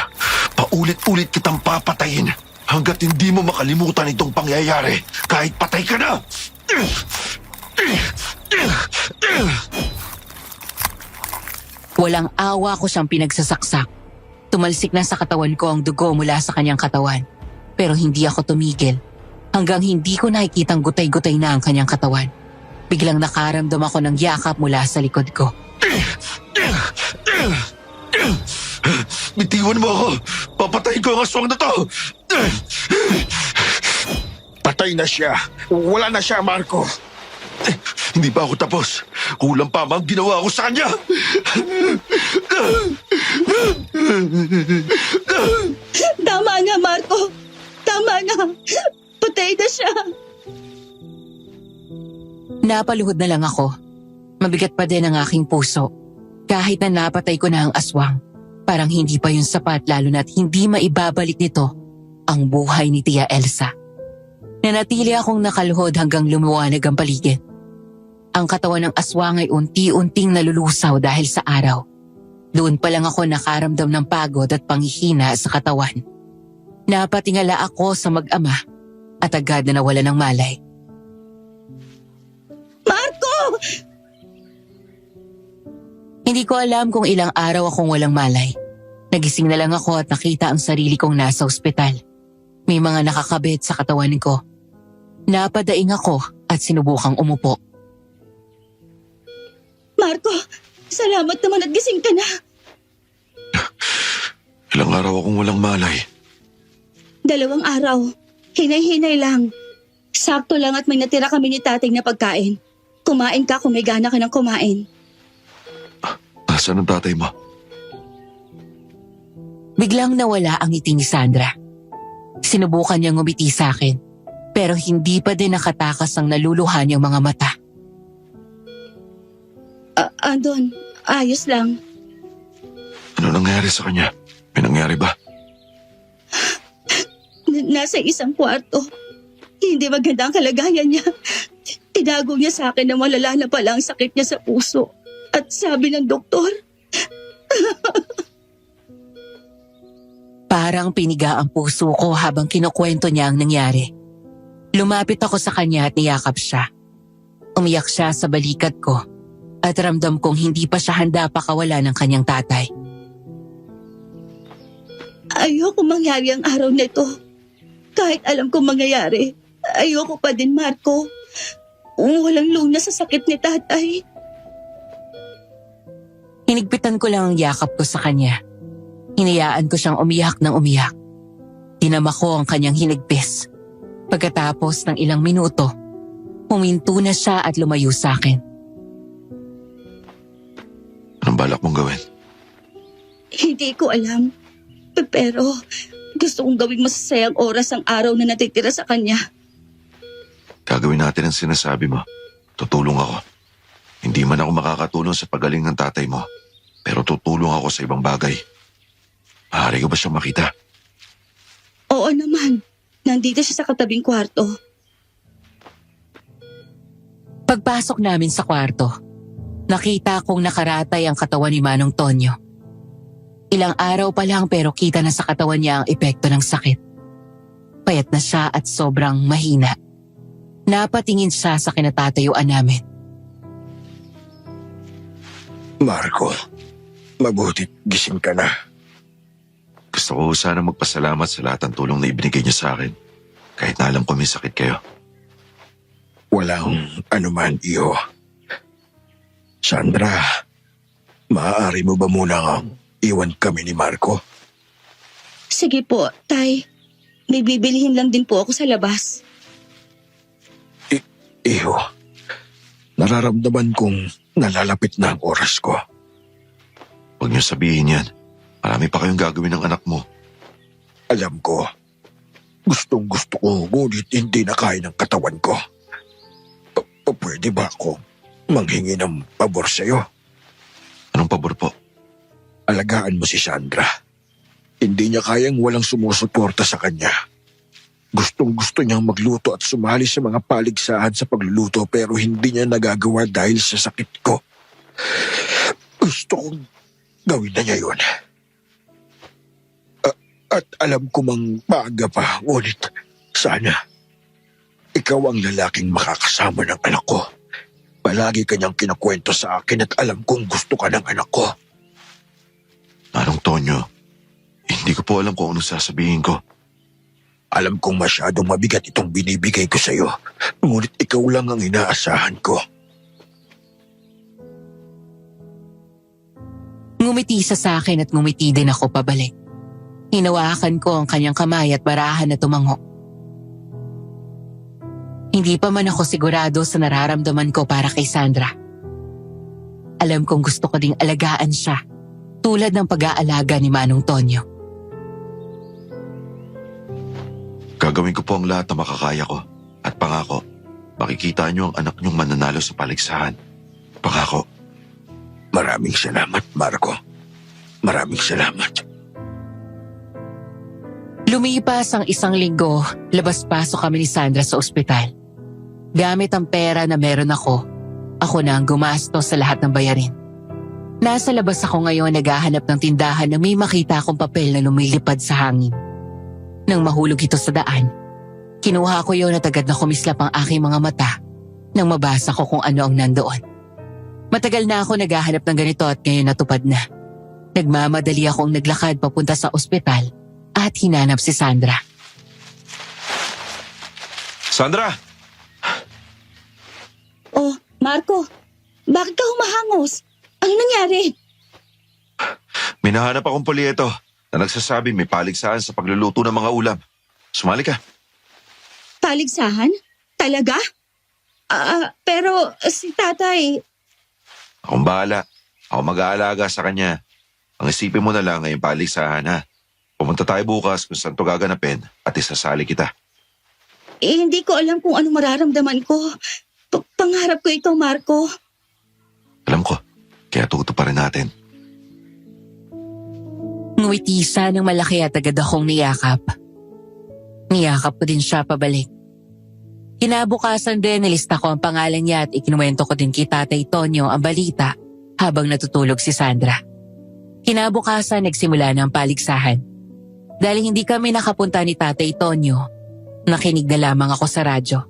Paulit-ulit kitang papatayin hanggat hindi mo makalimutan itong pangyayari kahit patay ka na. Walang awa ko siyang pinagsasaksak. Tumalsik na sa katawan ko ang dugo mula sa kanyang katawan. Pero hindi ako tumigil hanggang hindi ko nakikitang gutay-gutay na ang kanyang katawan. Biglang nakaramdam ako ng yakap mula sa likod ko. Bitiwan mo ako. Papatayin ko ang aswang na to. Patay na siya. Wala na siya, Marco. Hindi pa ako tapos. Kulang pa ang ginawa ko sa kanya. Tama na, Marco. Tama na. Patay na siya. Napaluhod na lang ako. Mabigat pa din ang aking puso. Kahit na napatay ko na ang aswang, parang hindi pa yun sapat lalo na't hindi maibabalik nito ang buhay ni Tia Elsa. Nanatili akong nakaluhod hanggang lumiwanag ang paligid. Ang katawan ng aswang ay unti-unting nalulusaw dahil sa araw. Doon pa lang ako nakaramdam ng pagod at panghihina sa katawan. Napatingala ako sa mag-ama at agad na nawala ng malay. Marco! Hindi ko alam kung ilang araw akong walang malay. Nagising na lang ako at nakita ang sarili kong nasa ospital. May mga nakakabit sa katawan ko. Napadaing ako at sinubukang umupo. Marco, salamat naman at gising ka na. Ilang araw akong walang malay. 2 araw. Hinay-hinay lang. Sakto lang at may natira kami ni tatay na pagkain. Kumain ka kung may gana ka ng kumain. Nasaan ang tatay mo? Biglang nawala ang ngiti ni Sandra. Sinubukan niyang ngumiti sa akin, pero hindi pa din nakatakas ang naluluhan niyang mga mata. Andon, ayos lang. Ano nangyari sa kanya? May nangyari ba? Nasa isang kwarto. Hindi maganda ang kalagayan niya. Tinago niya sa akin na malala na pala ang sakit niya sa puso. At sabi ng doktor, Parang piniga ang puso ko habang kinukwento niya ang nangyari. Lumapit ako sa kanya at niyakap siya. Umiyak siya sa balikat ko at ramdam kong hindi pa siya handa pakawala ng kanyang tatay. ayoko mangyari ang araw na ito. Kahit alam kong mangyayari, ayoko pa din, Marco. Walang lunas sa sakit ni tatay. Hinigpitan ko lang ang yakap ko sa kanya. Hinayaan ko siyang umiyak ng umiyak. Tinama ko ang kanyang hinigpis. Pagkatapos ng ilang minuto, huminto na siya at lumayo sa akin. Anong balak mong gawin? Hindi ko alam. Pero gusto kong gawing masasayang oras ang araw na natitira sa kanya. Gagawin natin ang sinasabi mo. Tutulong ako. Hindi man ako makakatulong sa pagaling ng tatay mo, pero tutulong ako sa ibang bagay. Maaari ko ba siyang makita? Oo naman. Nandito siya sa katabing kwarto. Pagpasok namin sa kwarto, nakita kong nakaratay ang katawan ni Manong Tonyo. Ilang araw pa lang pero kita na sa katawan niya ang epekto ng sakit. Payat na siya at sobrang mahina. Napatingin siya sa kinatatayuan namin. Marco, mabutit gising ka na. Gusto ko sana magpasalamat sa lahat ng tulong na ibinigay niyo sa akin. Kahit na alam ko may sakit kayo. Walang anuman, iho. Sandra, maaari mo ba muna iwan kami ni Marco? Sige po, Tay. May bibilihin lang din po ako sa labas. Iho, nararamdaman kong nalalapit na ang oras ko. Huwag niyo sabihin yan. Marami pa kayong gagawin ng anak mo. Alam ko, gustong gusto ko, ngunit hindi na kaya ng katawan ko. Pwede ba ako manghingi ng pabor sa'yo? Anong pabor po? Alagaan mo si Sandra. Hindi niya kayang walang sumusuporta sa kanya. Gustong gusto niyang magluto at sumali sa mga paligsahan sa pagluluto pero hindi niya nagagawa dahil sa sakit ko. Gusto kong gawin na niya yun. At alam ko mang maaga pa, ngunit sana ikaw ang lalaking makakasama ng anak ko. Palagi kanyang kinakwento sa akin at alam kong gusto ka ng anak ko. Manong Tonyo, hindi ko po alam kung anong sasabihin ko. Alam kong masyadong mabigat itong binibigay ko sa'yo, ngunit ikaw lang ang inaasahan ko. Ngumiti siya sa akin at ngumiti din ako pabalik. Hinawakan ko ang kanyang kamay at barahan na tumango. Hindi pa man ako sigurado sa nararamdaman ko para kay Sandra. Alam kong gusto ko ding alagaan siya, tulad ng pag-aalaga ni Manong Tonyo. Gagawin ko po ang lahat na makakaya ko. At pangako, makikita niyo ang anak niyong mananalo sa paligsahan. Pangako. Maraming salamat, Marco. Maraming salamat. Lumipas ang 1 linggo, labas-pasok kami ni Sandra sa ospital. Gamit ang pera na meron ako na ang gumastos sa lahat ng bayarin. Nasa labas ako ngayon naghahanap ng tindahan na may makita akong papel na lumilipad sa hangin. Nang mahulog ito sa daan, kinuha ko yun at agad na kumislap ang aking mga mata nang mabasa ko kung ano ang nandoon. Matagal na ako naghahanap ng ganito at ngayon natupad na. Nagmamadali akong naglakad papunta sa ospital at hinanap si Sandra. Sandra! Oh, Marco, bakit ka humahangos? Ano nangyari? May nahanap akong polyeto na nagsasabi may paligsahan sa pagluluto ng mga ulam. Sumali ka. Paligsahan? Talaga? Pero si tatay, Akong bahala. Ako mag-aalaga sa kanya. Ang isipin mo na lang ngayong paligsahan ha. Pumunta tayo bukas kung saan to gaganapin at isasali kita. hindi ko alam kung ano mararamdaman ko. Pangarap ko ito, Marco. Alam ko, kaya tutuparin natin. Ngumiti siya ng malaki at agad akong niyakap. Niyakap ko din siya pabalik. Kinabukasan din nilista ko ang pangalan niya at ikinuwento ko din kay Tatay Tonyo ang balita habang natutulog si Sandra. Kinabukasan nagsimula ng paligsahan. Dahil hindi kami nakapunta ni Tatay Tonyo, nakinig na lamang ako sa radyo.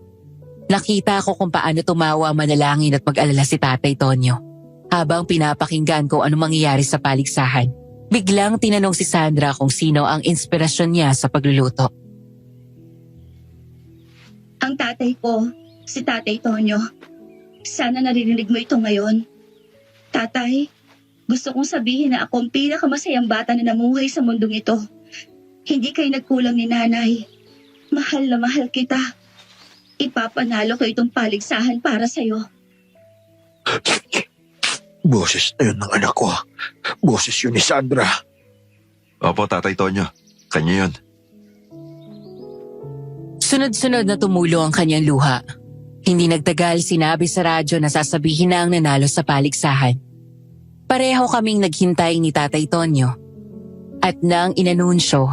Nakita ko kung paano tumawa, manalangin at mag-alala si Tatay Tonyo. Habang pinapakinggan ko ano mangyayari sa paligsahan, biglang tinanong si Sandra kung sino ang inspirasyon niya sa pagluluto. Ang tatay ko, si Tatay Tonyo. Sana naririnig mo ito ngayon. Tatay, gusto kong sabihin na ako ang pinakamasayang bata na namuhay sa mundong ito. Hindi kayo nagkulang ni nanay. Mahal na mahal kita. Ipapanalo ko itong paligsahan para sa'yo. Boses na yun ng anak ko. Boses yun ni Sandra. Opo, Tatay Tonyo. Kanya yun. Sunod-sunod na tumulo ang kanyang luha. Hindi nagtagal sinabi sa radyo na sasabihin na ang nanalo sa paligsahan. Pareho kaming naghintay ni Tatay Tonyo. At nang inanunsyo,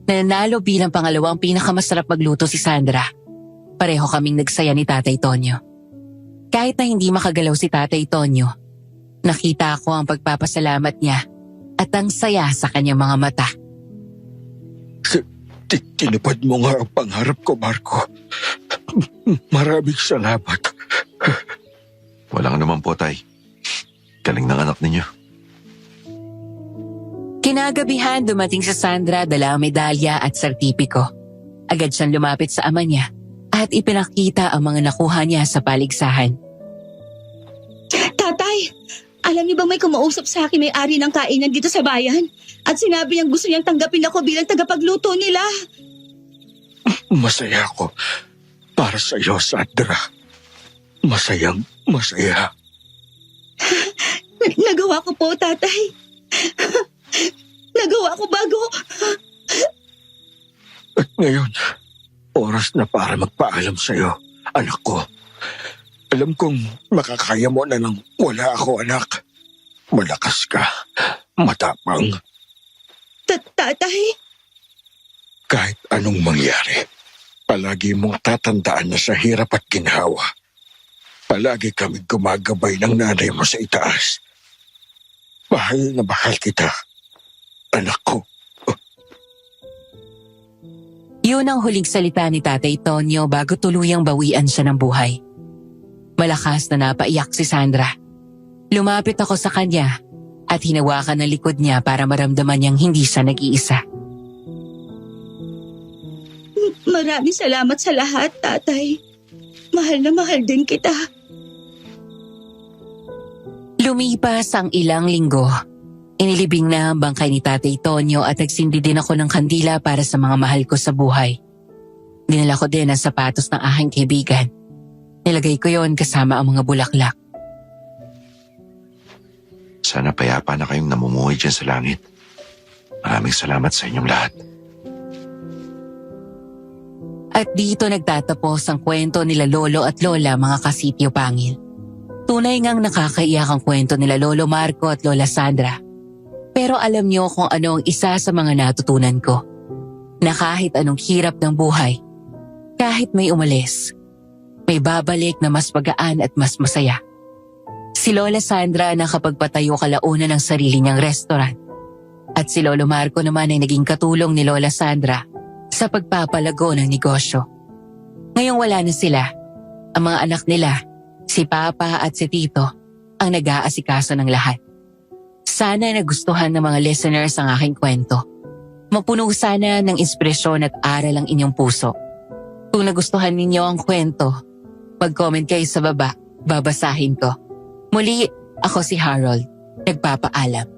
Nanalo bilang pangalawang pinakamasarap magluto si Sandra. Pareho kaming nagsaya ni Tatay Tonyo. Kahit na hindi makagalaw si Tatay Tonyo, nakita ko ang pagpapasalamat niya at ang saya sa kanyang mga mata. Tinupad mo nga ang pangarap ko, Marco. Maraming salamat. Walang naman po, Tay. Galing ng anak ninyo. Kinagabihan dumating si Sandra dala ang medalya at sertipiko. Agad siyang lumapit sa ama niya at ipinakita ang mga nakuha niya sa paligsahan. Tatay, alam niyo bang may kumausap sa akin may-ari ng kainan dito sa bayan? At sinabi niyang gusto niyang tanggapin ako bilang tagapagluto nila. Masaya ako para sa iyo, Sandra. Masaya. Nagawa ko po, tatay. Nagawa ko bago. At ngayon, oras na para magpaalam sa iyo, anak ko. Alam kong makakaya mo na nang wala ako, anak. Malakas ka, matapang. Tatay? Kahit anong mangyari, palagi mong tatandaan na sa hirap at ginhawa. Palagi kaming gumagabay ng nanay mo sa itaas. Mahal na mahal kita, anak ko. Yun ang huling salita ni Tatay Tonyo bago tuluyang bawian siya ng buhay. Malakas na napaiyak si Sandra. Lumapit ako sa kanya at hinawakan ang likod niya para maramdaman niyang hindi siya nag-iisa. Maraming salamat sa lahat, tatay. Mahal na mahal din kita. Lumipas ang ilang linggo. Inilibing na ang bangkay ni Tatay Tonyo at nagsindi din ako ng kandila para sa mga mahal ko sa buhay. Dinala ko din ang sapatos ng aking kaibigan. Nilagay ko yon kasama ang mga bulaklak. Sana payapa na kayong namumuhay dyan sa langit. Maraming salamat sa inyong lahat. At dito nagtatapos ang kwento nila Lolo at Lola, mga kasityo pangil. Tunay ngang nakakaiyak ang kwento nila Lolo Marco at Lola Sandra. Pero alam niyo kung ano ang isa sa mga natutunan ko. Na kahit anong hirap ng buhay, kahit may umalis, may babalik na mas magaan at mas masaya. Si Lola Sandra nakapagpatayo kalaunan ng sarili niyang restaurant. At si Lolo Marco naman ay naging katulong ni Lola Sandra sa pagpapalago ng negosyo. Ngayong wala na sila, ang mga anak nila, si Papa at si Tito, ang nag-aasikaso ng lahat. Sana nagustuhan ng mga listeners ang aking kwento. Mapuno sana ng inspirasyon at aral ang inyong puso. Kung nagustuhan ninyo ang kwento, mag-comment kayo sa baba, babasahin ko. Muli, ako si Harold, nagpapaalam.